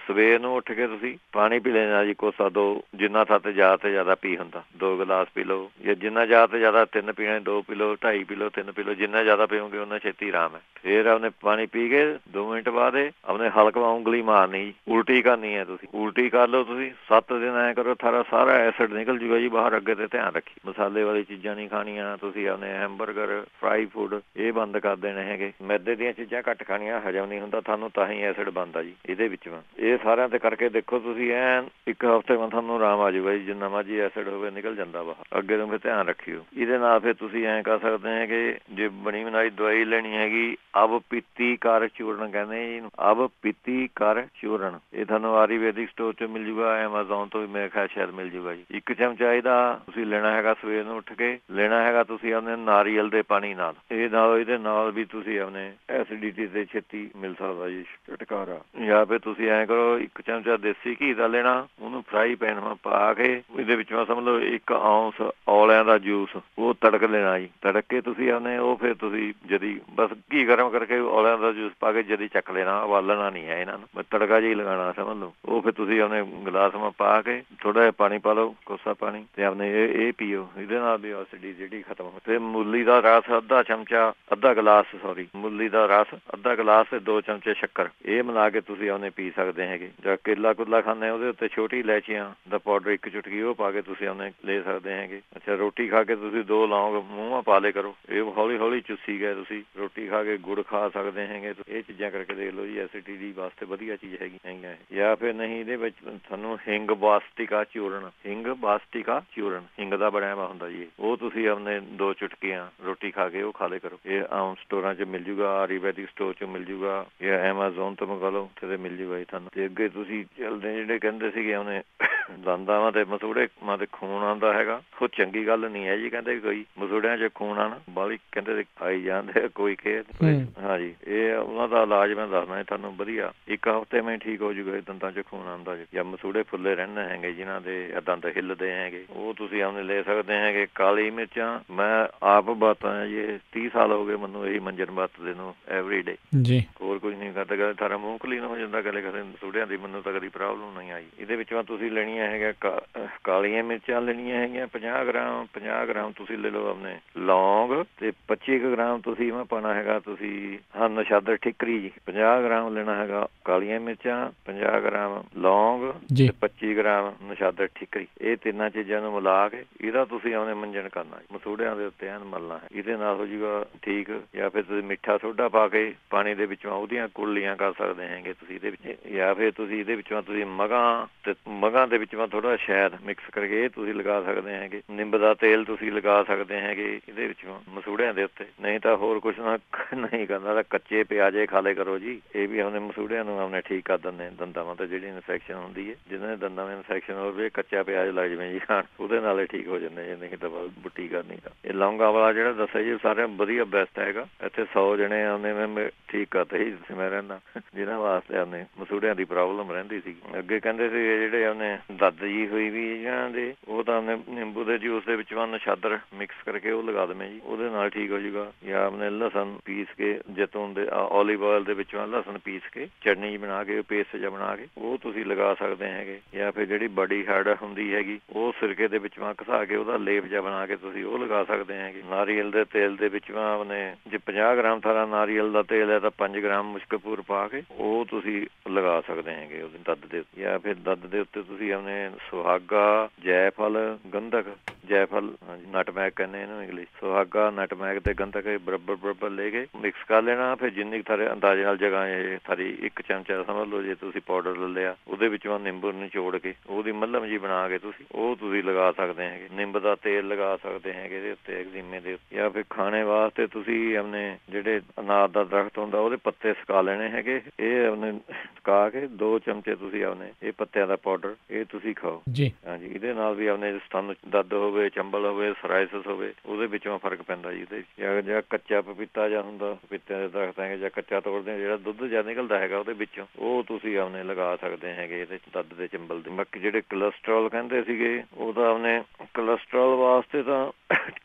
ਸਵੇਰ ਨੂੰ ਉੱਠ ਕੇ ਤੁਸੀਂ ਪਾਣੀ ਪੀ ਲੈਣਾ ਜੀ ਕੋਸਾ 2, ਜਿੰਨਾ ਤੇ ਜ਼ਿਆਦਾ ਪੀ ਹੁੰਦਾ 2 ਗਲਾਸ ਪੀ ਲਓ, ਜਾਂ ਜਿੰਨਾ ਜ਼ਿਆਦਾ 3 ਪੀਣੇ 2 ਪੀ ਲਓ, 2.5 ਪੀ ਲਓ, 3 ਪੀ ਲਓ। ਜਿੰਨਾ ਜ਼ਿਆਦਾ ਪੀਓਗੇ ਉਹਨਾਂ ਛੇਤੀ ਆਰਾਮ ਹੈ। ਫਿਰ ਆਪਣੇ ਪਾਣੀ ਪੀ ਕੇ 2 ਮਿੰਟ ਬਾਅਦ ਆਪਣੇ ਹਲਕਾ ਉਂਗਲੀ ਮਾਰਨੀ ਜੀ, ਉਲਟੀ ਕਰਨੀ ਹੈ ਤੁਸੀਂ। ਉਲਟੀ ਕਰ ਲਓ ਤੁਸੀਂ 7 ਦਿਨ ਐਂ ਕਰੋ, ਸਾਰਾ ਐਸਿਡ ਨਿਕਲ ਜੂਗਾ ਜੀ ਬਾਹਰ। ਅੱਗੇ ਤੇ ਧਿਆਨ ਰੱਖੀ ਮਸਾਲੇ ਵਾਲੀ ਚੀਜ਼ਾਂ ਨਹੀਂ ਖਾਣੀਆਂ ਤੁਸੀਂ। ਆਪਣੇ ਹੈਮਬਰਗਰ, ਫਰਾਈ ਫੂਡ ਇਹ ਬੰਦ ਕਰ ਦੇਣੇ ਹੈਗੇ। ਮੈਦੇ ਦੀਆਂ ਚੀਜ਼ਾਂ ਘੱਟ ਖਾਣੀਆਂ, ਹਜਮ ਨਹੀਂ ਹੁੰਦਾ ਤੁਹਾਨੂੰ, ਤਾਂ ਹੀ ਐਸਿਡ ਬਣਦਾ ਜੀ ਇਹਦੇ ਵਿੱਚ। ਇਹ ਸਾਰਿਆਂ ਤੇ ਕਰਕੇ ਦੇਖੋ ਤੁਸੀਂ, ਐਨ 1 ਹਫ਼ਤੇ ਬਾਅਦ ਤੁਹਾਨੂੰ ਆਰਾਮ ਆ ਜਾਊਗਾ ਜੀ। ਜਿੰਨਾ ਮਰਜੀ ਐਸਿਡ ਹੋਵੇ ਨਿਕਲ ਜਾਂਦਾ ਬਾਹਰ। ਅੱਗੇ ਤੋਂ ਫਿਰ ਧਿਆਨ ਰੱਖਿਓ ਇਹਦੇ ਨਾਲ। ਫਿਰ ਤੁਸੀਂ ਐਂ ਕਰ ਸਕਦੇ ਹੈਗੇ ਜੇ ਬਣੀ ਬਣਾਈ ਦਵਾਈ ਲੈਣੀ ਹੈਗੀ, ਅਬ ਪੀਤੀ ਕਰ ਚੂਰਨ ਕਹਿੰਦੇ ਜੀ ਇਹਨੂੰ, ਅਬ ਪੀਤੀ ਕਰ ਚੂਰਨ। ਇਹ ਤੁਹਾਨੂੰ ਆਯੁਰਵੈਦਿਕ ਸਟੋਰ 'ਚ ਮਿਲ ਜੂਗਾ, ਐਮਾਜ਼ੋਨ ਤੋਂ ਵੀ ਮੇਰੇ ਖਿਆਲ ਸ਼ਾਇਦ ਮਿਲ ਜੂਗਾ ਜੀ। 1 ਚਮਚਾ ਇਹਦਾ ਤੁਸੀਂ ਲੈਣਾ ਹੈਗਾ ਸਵੇਰ ਨੂੰ ਉੱਠ ਕੇ। ਲੈਣਾ ਹੈਗਾ ਤੁਸੀਂ ਆਪਣੇ ਨਾਰੀਅਲ ਦੇ ਪਾਣੀ ਨਾਲ। ਇਹਦੇ ਨਾਲ ਵੀ ਤੁਸੀਂ ਆਪਣੇ ਐਸਿਡਿਟੀ ਤੇ ਛੇਤੀ ਮਿਲ ਸਕਦਾ ਜੀ ਛੁਟਕਾਰਾ। ਜਾਂ ਫਿਰ ਤੁਸੀਂ ਐਂ ਕਰੋ 1 ਚਮਚਾ ਦੇਸੀ ਘੀ ਦਾ ਲੈਣਾ, ਉਹਨੂੰ ਫਰਾਈ ਪੈਨ ਪਾ ਕੇ ਇਹਦੇ ਵਿੱਚ ਸਮਝ ਲਓ 1 ਔਂਸ ਔਲਿਆਂ ਦਾ ਜੂਸ ਉਹ ਤੜਕ ਲੈਣਾ ਜੀ। ਤੜਕ ਕੇ ਤੁਸੀਂ ਆਪਣੇ ਉਹ ਫਿਰ ਤੁਸੀਂ ਜਦੀ ਬਸ ਘੀ ਗਰਮ ਕਰਕੇ ਔਲਿਆਂ ਦਾ ਜੂਸ ਪਾ ਕੇ ਜਦੀ ਚੱਕ ਲੈਣਾ। ਉਬਾਲਣਾ ਨਹੀਂ ਹੈ ਇਹਨਾਂ ਨੂੰ, ਬਸ ਤੜਕਾ ਜਿਹੀ ਲਗਾਉਣਾ ਸਮਝ ਲਓ। ਉਹ ਫਿਰ ਤੁਸੀਂ ਆਪਣੇ ਗਲਾਸ ਮਾ ਪਾ ਕੇ ਥੋੜਾ ਜਿਹਾ ਪਾਣੀ ਪਾ ਲਓ, ਕੋਸਾ ਪਾਣੀ, ਤੇ ਆਪਣੇ ਇਹ ਪੀਓ। ਇਹਦੇ ਨਾਲ ਵੀ ਐਸਿਡਿਟੀ ਜਿਹੜੀ ਖਤਮ ਹੋ। ਤੇ ਮੂਲੀ ਦਾ ਰਸ ਅੱਧਾ ਗਲਾਸ ਮੂਲੀ ਦਾ ਰਸ ਅੱਧਾ ਗਲਾਸ ਤੇ 2 ਚਮਚੇ ਸ਼ੱਕਰ ਇਹ ਮਿਲਾ ਕੇ ਤੁਸੀਂ ਉਹਨੇ ਪੀ ਸਕਦੇ ਹੈਗੇ। ਜਾਂ ਕੇਲਾ ਕੁਲਾ ਖਾਂਦੇ ਉਹਦੇ ਉੱਤੇ ਛੋਟੀ ਇਲਾਇਚੀਆਂ ਦਾ ਪਾਊਡਰ 1 ਚੁਟਕੀ ਉਹ ਪਾ ਕੇ ਤੁਸੀਂ ਉਹਨੇ ਲੈ ਸਕਦੇ ਹੈਗੇ। ਅੱਛਾ, ਰੋਟੀ ਖਾ ਕੇ ਤੁਸੀਂ 2 ਲੌਂਗ ਮੂੰਹ ਪਾ ਲੇ ਕਰੋ। ਇਹ ਹੌਲੀ ਹੌਲੀ ਚੁੱਸੀ ਗਏ ਤੁਸੀਂ। ਰੋਟੀ ਖਾ ਕੇ ਗੁੜ ਖਾ ਸਕਦੇ ਹੈਗੇ। ਇਹ ਚੀਜ਼ਾਂ ਕਰਕੇ ਦੇਖ ਲਓ ਜੀ, ਐਸਿਡਿਟੀ ਵਾਸਤੇ ਵਧੀਆ ਚੀਜ਼ ਹੈਗੀ। ਜਾਂ ਫਿਰ ਨਹੀਂ ਇਹਦੇ ਵਿੱਚ ਤੁਹਾਨੂੰ ਹਿੰਗ ਬਾਸਟਿਕਾ ਚੂਰਨ ਹਿੰਗ ਦਾ ਬਣਿਆ ਵਾ ਹੁੰਦਾ ਜੀ। ਉਹ ਤੁਸੀਂ ਆਪਣੇ 2 ਚੁਟਕੀਆਂ ਰੋਟੀ ਖਾ ਕੇ ਉਹ ਖਾ ਲੇ ਕਰੋ। ਇਹ ਆਮ ਸਟੋਰਾਂ 'ਚ ਮਿਲ ਜੂਗਾ, ਆਯੁਰਵੈਦਿਕ ਸਟੋਰ 'ਚ ਮਿਲ ਜੂਗਾ, ਜਾਂ ਐਮਾਜ਼ੋਨ ਤੋਂ ਮੰਗਾ ਲਓ, ਉੱਥੇ ਤੇ ਮਿਲ ਜੂਗਾ ਜੀ ਤੁਹਾਨੂੰ। ਤੇ ਅੱਗੇ ਤੁਸੀਂ ਚੱਲਦੇ ਜਿਹੜੇ ਕਹਿੰਦੇ ਸੀਗੇ ਉਹਨੇ ਦੰਦਾਂ ਤੇ ਮਸੂੜੇ ਤੇ ਖੂਨ ਆਉਂਦਾ ਹੈਗਾ, ਉਹ ਚੰਗੀ ਗੱਲ ਨਹੀਂ ਹੈ ਜੀ। ਕਹਿੰਦੇ ਕੋਈ ਮਸੂੜਿਆਂ 'ਚ ਖੂਨ ਆਉਣਾ ਬਾਹਲੀ ਕਹਿੰਦੇ ਆਈ ਜਾਂਦੇ ਕੋਈ ਖੇਤ। ਹਾਂਜੀ, ਇਹ ਉਹਨਾਂ ਦਾ ਇਲਾਜ ਮੈਂ ਦੱਸਦਾ ਤੁਹਾਨੂੰ ਵਧੀਆ। 1 ਹਫ਼ਤੇ ਮੈਂ ਠੀਕ ਹੋ ਜੂਗਾ ਦੰਦਾਂ 'ਚ ਖੂਨ ਆਉਂਦਾ ਜੀ। ਜਾਂ ਮਸੂੜੇ ਫੁੱਲੇ ਰਹਿੰਦੇ ਹੈਗੇ ਜਿਨ੍ਹਾਂ ਦੇ ਦੰਦ ਹਿੱਲਦੇ ਹੈਗੇ, ਉਹ ਤੁਸੀਂ ਆਪਣੇ ਲੈ ਸਕਦੇ ਹੈਗੇ। ਕਾਲੀ ਮਿਰਚਾਂ ਮੈਂ ਆਪ ਵਰਤਦਾ ਜੀ, 30 ਸਾਲ ਹੋ ਗਏ ਮੈਨੂੰ ਇਹੀ ਮੰਜਨ ਵਰਤਦੇ ਨੂੰ ਐਵਰੀ ਡੇ ਜੀ। ਹੋਰ ਕੁਝ ਨਹੀਂ ਕਰਦਾ। ਕਦੇ ਸਾਰਾ ਮੂੰਹ ਕਲੀਨ ਹੋ ਜਾਂਦਾ, ਕਦੇ ਮਸੂੜਿਆਂ ਦੀ ਮੈਨੂੰ ਤਾਂ ਕਦੀ ਪ੍ਰੋਬਲਮ ਨਹੀਂ ਆਈ। ਇਹਦੇ ਵਿੱਚੋਂ ਤੁਸੀਂ ਲੈਣੀਆਂ ਹੈਗੀਆਂ ਕਾਲੀਆਂ ਮਿਰਚਾਂ ਲੈਣੀਆਂ ਹੈਗੀਆਂ 50 ਗ੍ਰਾਮ ਤੁਸੀਂ ਲੈ ਲਓ ਆਪਣੇ ਲੌਂਗ, ਤੇ 25 ਗ੍ਰਾਮ ਤੁਸੀਂ ਮੈਂ ਪਾਉਣਾ ਹੈਗਾ ਤੁਸੀਂ ਨਸ਼ਾਦਰ ਠਿਕਰੀ ਜੀ। 50 ਗ੍ਰਾਮ ਲੈਣਾ ਹੈਗਾ ਕਾਲੀਆਂ ਮਿਰਚਾਂ, 50 ਗ੍ਰਾਮ ਲੌਂਗ ਤੇ 25 ਗ੍ਰਾਮ ਨਸ਼ਾਦਰ ਠਿਕਰੀ। ਇਹ ਤਿੰਨਾਂ ਚੀਜ਼ਾਂ ਨੂੰ ਮਿਲਾ ਕੇ ਇਹਦਾ ਤੁਸੀਂ ਆਪਣੇ ਮੰਜਨ ਕਰਨਾ, ਮਸੂੜਿਆਂ ਦੇ ਉੱਤੇ ਐਨ ਮਲਣਾ ਹੈ। ਇਹਦੇ ਨਾਲ ਹੋ ਜੂਗਾ ਠੀਕ। ਜਾਂ ਫਿਰ ਤੁਸੀਂ ਮਿੱਠਾ ਸੋਡਾ ਪਾ ਕੇ ਪਾਣੀ ਦੇ ਵਿੱਚੋਂ ਉਹਦੀਆਂ ਕੁਰਲੀਆਂ ਕਰ ਸਕਦੇ ਹੈਗੇ ਤੁਸੀਂ ਇਹਦੇ ਵਿੱਚ। ਜਾਂ ਫਿਰ ਤੁਸੀਂ ਇਹਦੇ ਵਿੱਚੋਂ ਤੁਸੀਂ ਮਗਾਂ ਦੇ ਵਿੱਚੋਂ ਥੋੜਾ ਸ਼ਹਿਦ ਮਿਕਸ ਕਰਕੇ ਇਹ ਤੁਸੀਂ ਲਗਾ ਸਕਦੇ ਹੈਗੇ। ਨਿੰਬ ਦਾ ਤੇਲ ਤੁਸੀਂ ਲਗਾ ਸਕਦੇ ਹੈਗੇ ਇਹਦੇ ਵਿੱਚੋਂ ਮਸੂੜਿਆਂ ਦੇ ਉੱਤੇ। ਨਹੀਂ ਤਾਂ ਹੋਰ ਕੁਛ ਨਹੀਂ ਕਰਨਾ ਤਾਂ ਕੱਚੇ ਪਿਆਜ਼ੇ ਖਾ ਲੇ ਕਰੋ ਜੀ। ਇਹ ਵੀ ਆਪਣੇ ਮਸੂੜਿਆਂ ਨੂੰ ਆਪਣੇ ਠੀਕ ਕਰ ਦਿੰਦੇ ਦੰਦਾਂ ਤੇ ਜਿਹੜੀ ਇਨਫੈਕਸ਼ਨ ਹੁੰਦੀ ਹੈ। ਜਿਹਨਾਂ ਦੇ ਦੰਦਾਂ ਵਿੱਚ ਇਨਫੈਕਸ਼ਨ ਹੋਵੇ ਕੱਚਾ ਪਿਆਜ਼ ਲੱਗ ਜਾਵੇ ਜੀ ਖਾਣ, ਉਹਦੇ ਨਾਲ ਹੀ ਠੀਕ ਹੋ ਜਾਂਦੇ ਜੇ। ਨਹੀਂ ਤਾਂ ਬੁੱਟੀ ਕਰਨੀ ਤਾਂ ਇਹ ਲੌਂਗਾਂ ਵਾਲਾ ਜਿਹੜਾ ਦੱਸਿਆ ਜੀ ਸਾਰਿਆਂ ਵਧੀਆ ਬੈਸਟ ਹੈਗਾ। ਇੱਥੇ 100 ਜਣੇ ਆਉਂਦੇ ਮੈਂ ਠੀਕ ਕਰਤੇ ਸੀ। ਮੈਂ ਰਹਿੰਦਾ ਜਿਹਨਾਂ ਵਾਸਤੇ ਆਉਂਦੇ ਮਸੂੜਿਆਂ ਦੀ ਪ੍ਰੋਬਲਮ ਰਹਿੰਦੀ ਸੀ। ਅੱਗੇ ਕਹਿੰਦੇ ਸੀ ਜਿਹੜੇ ਉਹਨੇ ਦੱਦ ਜੀ ਹੋਈ ਵੀ ਇਹਨਾਂ ਦੇ, ਉਹ ਤਾਂ ਆਪਣੇ ਨਿੰਬੂ ਦੇ ਜੂਸ ਦੇ ਵਿੱਚ ਨਸ਼ਾਦਰ ਮਿਕਸ ਕਰਕੇ ਉਹ ਲਗਾ ਦੇਵੇਂ ਜੀ, ਉਹਦੇ ਨਾਲ ਠੀਕ ਹੋ ਜਾਊਗਾ। ਜਾਂ ਆਪਣੇ ਲਸਣ ਪੀਸ ਕੇ, ਜੈਤੂਨ ਦੇ ਓਲੀਵ ਆਇਲ ਦੇ ਵਿੱਚੋਂ ਲਸਣ ਪੀਸ ਕੇ ਚਟਨੀ ਬਣਾ ਕੇ, ਪੇਸਟ ਜਿਹਾ ਬਣਾ ਕੇ ਉਹ ਤੁਸੀਂ ਲਗਾ ਸਕਦੇ ਹੈਗੇ। ਜਾਂ ਫਿਰ ਜਿਹੜੀ ਬੜੀ ਹੈਡ ਹੁੰਦੀ ਹੈਗੀ ਉਹ ਸਿਰਕੇ ਦੇ ਵਿੱਚ ਘਸਾ ਕੇ ਉਹਦਾ ਲੇਪ ਜਿਹਾ ਬਣਾ ਕੇ ਤੁਸੀਂ ਉਹ ਲਗਾ ਸਕਦੇ ਹੈਗੇ। ਨਾਰੀਅਲ ਦੇ ਤੇਲ ਦੇ ਵਿੱਚ ਆਪਣੇ ਜੇ 50 ਗ੍ਰਾਮ ਸਾਰਾ ਨਾਰੀਅਲ ਦਾ ਤੇਲ ਹੈ ਤਾਂ 5 ਗ੍ਰਾਮ ਮੁਸ਼ਕਪੂਰ ਪਾ ਕੇ ਉਹ ਤੁਸੀਂ ਲਗਾ ਸਕਦੇ ਹੈਗੇ ਉਹਦੇ ਦੱਦ ਦੇ। ਜਾਂ ਫਿਰ ਦੱਦ ਦੇ ਉੱਤੇ ਤੁਸੀਂ ਆਪਣੇ ਸੁਹਾਗਾ, ਜੈਫਲ, ਗੰਧਕ, ਜੈਫਲ ਨਟਮੈਗ ਕਹਿੰਦੇ ਇਹਨੂੰ ਇੰਗਲਿਸ਼, ਸੁਹਾਗਾ, ਨਟਮੈਗ ਤੇ ਗੰਧਕ ਬਰਾਬਰ ਲੈ ਕੇ ਮਿਕਸ ਕਰ ਲੈਣਾ। ਫਿਰ ਜਿੰਨੀ ਥਾਰੇ ਅੰਦਾਜ਼ੇ ਨਾਲ ਜਗ੍ਹਾ ਥਾਰੀ 1 ਚਮਚਾ ਸਮਝ ਲਓ, ਜੇ ਤੁਸੀਂ ਪਾਊਡਰ ਲੈ ਲਿਆ ਉਹਦੇ ਵਿੱਚੋਂ ਨਿੰਬੂ ਨਿਚੋੜ ਕੇ ਉਹਦੀ ਮੱਲਮ ਜੀ ਬਣਾ ਕੇ ਤੁਸੀਂ ਲਗਾ ਸਕਦੇ ਹੈਗੇ। ਨਿੰਬ ਦਾ ਤੇਲ ਲਗਾ ਸਕਦੇ ਹੈਗੇ ਇਹਦੇ ਉੱਤੇ, ਐਗਜ਼ੀਮੇ ਦੇ ਉੱਤੇ। ਜਾਂ ਫਿਰ ਖਾਣੇ ਵਾਸਤੇ ਤੁਸੀਂ ਆਪਣੇ ਜਿਹੜੇ ਅਨਾਰ ਦਾ ਦਰਖਤ ਹੁੰਦਾ ਉਹਦੇ ਪੱਤੇ ਸੁਕਾ ਲੈਣੇ ਹੈਗੇ। ਇਹ ਆਪਣੇ ਸੁਕਾ ਕੇ 2 ਚਮਚੇ ਤੁਸੀਂ ਆਪਣੇ ਇਹ ਪੱਤਿਆਂ ਦਾ ਪਾਊਡਰ ਇਹ ਤੁਸੀਂ ਖਾਓ ਜੀ। ਹਾਂਜੀ, ਇਹਦੇ ਨਾਲ ਵੀ ਆਪਣੇ ਤੁਹਾਨੂੰ ਦਰਦ ਹੋਵੇ, ਚੰਬਲ ਹੋਵੇ, ਸਰਾਇਸਿਸ ਹੋਵੇ ਉਹਦੇ ਵਿੱਚੋਂ ਫਰਕ ਪੈਂਦਾ ਜੀ ਇਹਦੇ। ਜਾਂ ਕੱਚਾ ਪਪੀਤਾ ਜਾਂ ਹੁੰਦਾ, ਪਪੀਤਿਆਂ ਦੇ ਦਰਖਤ ਹੈਗੇ ਜਾਂ ਕੱਚਾ ਤੋੜਦੇ ਜਿਹੜਾ ਦੁੱਧ ਜਿਹਾ ਨਿਕਲਦਾ ਹੈਗਾ ਉਹਦੇ ਵਿੱਚੋਂ ਉਹ ਤੁਸੀਂ ਆਪਣੇ ਲਗਾ ਸਕਦੇ ਹੈਗੇ ਇਹਦੇ ਦਰਦ ਦੇ, ਚੰਬਲ ਦੇ। ਬਾਕੀ ਜਿਹੜੇ ਕੋਲੈਸਟਰੋਲ ਕਹਿੰਦੇ ਸੀਗੇ ਉਹ ਤਾਂ ਆਪਣੇ ਕੋਲੈਸਟਰੋਲ ਵਾਸਤੇ ਤਾਂ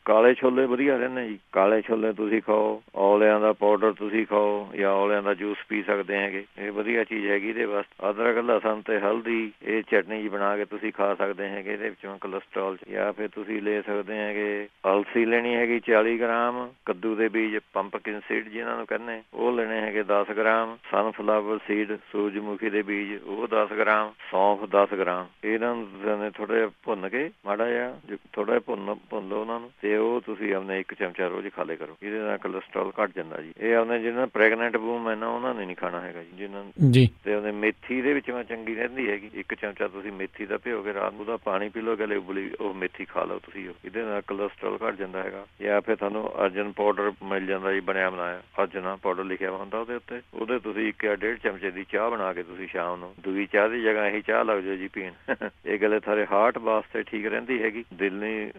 ਕਾਲੇ ਛੋਲੇ ਵਧੀਆ ਰਹਿੰਦੇ ਜੀ। ਕਾਲੇ ਛੋਲੇ ਤੁਸੀਂ ਖਾਓ, ਔਲਿਆਂ ਦਾ ਪਾਊਡਰ ਤੁਸੀਂ ਖਾਓ ਜਾਂ ਔਲਿਆਂ ਦਾ ਜੂਸ ਪੀ ਸਕਦੇ ਹੈਗੇ, ਇਹ ਵਧੀਆ ਚੀਜ਼ ਹੈਗੀ ਇਹਦੇ ਵਾਸਤੇ। ਅਦਰਕ, ਲਸਣ ਤੇ ਹਲਦੀ ਇਹ ਚਟਨੀ ਜੀ ਬਣਾ ਕੇ ਤੁਸੀਂ ਖਾ ਸਕਦੇ ਹੈਗੇ ਇਹਦੇ ਵਿੱਚੋਂ ਕੋਲੈਸਟਰੋਲ। ਜਾਂ ਫਿਰ ਤੁਸੀਂ ਲੈ ਸਕਦੇ ਹੈਗੇ ਅਲਸੀ ਲੈਣੀ ਹੈਗੀ 40 ਗ੍ਰਾਮ, ਕੱਦੂ ਦੇ ਬੀਜ ਪੰਪਕਿਨ ਸੀਡ ਜਿਹਨਾਂ ਨੂੰ ਕਹਿੰਦੇ ਉਹ ਲੈਣੇ ਹੈਗੇ 10 ਗ੍ਰਾਮ, ਸਨਫਲਾਵਰ ਸੀਡ ਸੂਰਜਮੁਖੀ ਦੇ ਬੀਜ ਉਹ 10 ਗ੍ਰਾਮ, ਸੌਂਫ 10 ਗ੍ਰਾਮ। ਇਹਨਾਂ ਨੂੰ ਥੋੜਾ ਜਿਹਾ ਭੁੰਨ ਕੇ ਮਾੜਾ ਜਿਹਾ ਥੋੜਾ ਜਿਹਾ ਭੁੰਨ ਲਓ ਉਹਨਾਂ ਨੂੰ ਤੇ ਉਹ ਤੁਸੀਂ ਆਪਣੇ 1 ਚਮਚਾ ਰੋਜ਼ ਖਾ ਲਿਆ ਕਰੋ, ਇਹਦੇ ਨਾਲ ਕੋਲੈਸਟਰੋਲ ਘੱਟ ਜਾਂਦਾ ਜੀ। ਇਹ ਆਪਣੇ ਜਿਹਨਾਂ ਪ੍ਰੈਗਨੈਂਟ ਵੂਮਨ ਆ ਉਹਨਾਂ ਨੇ ਨਹੀਂ ਖਾਣਾ ਹੈਗਾ ਜੀ, ਜਿਹਨਾਂ ਜੀ। ਤੇ ਉਹਨੇ ਮੇਥੀ ਦੇ ਵਿੱਚ ਚੰਗੀ ਰਹਿੰਦੀ ਹੈਗੀ, 1 ਚਮਚਾ ਤੁਸੀਂ ਮੇਥੀ ਦਾ ਭਿਓ ਕੇ ਰਾਤ ਨੂੰ ਉਹਦਾ ਪਾਣੀ ਪੀ ਲਓ, ਗਲੇ ਉਬਲੀ ਉਹ ਮੇਥੀ ਖਾ ਲਓ ਤੁਸੀਂ, ਇਹਦੇ ਨਾਲ ਕੋਲੈਸਟਰੋਲ ਘੱਟ ਜਾਂਦਾ ਹੈਗਾ। ਜਾਂ ਫਿਰ ਤੁਹਾਨੂੰ ਅਰਜਨ ਪਾਊਡਰ ਮਿਲ ਜਾਂਦਾ ਜੀ, ਬਣਿਆ ਬਣਾਇਆ ਅਰਜਨਾ ਪਾਊਡਰ ਲਿਖਿਆ ਹੁੰਦਾ ਉਹਦੇ ਉੱਤੇ, ਉਹਦੇ ਤੁਸੀਂ 1 ਜਾਂ 1.5 ਚਮਚੇ ਦੀ ਚਾਹ ਬਣਾ ਕੇ ਤੁਸੀਂ ਸ਼ਾਮ ਨੂੰ ਦੂਜੀ ਚਾਹ ਦੀ ਜਗ੍ਹਾ ਇਹੀ ਚਾਹ ਲੱਗ ਜਾਓ ਜੀ ਪੀਣ। ਇਹ ਗਲੇ ਥਾਰੇ ਹਾਰਟ ਵਾਸਤੇ ਠੀਕ ਰਹਿੰਦੀ ਹੈਗੀ, ਦਿਲ ਨਹੀਂ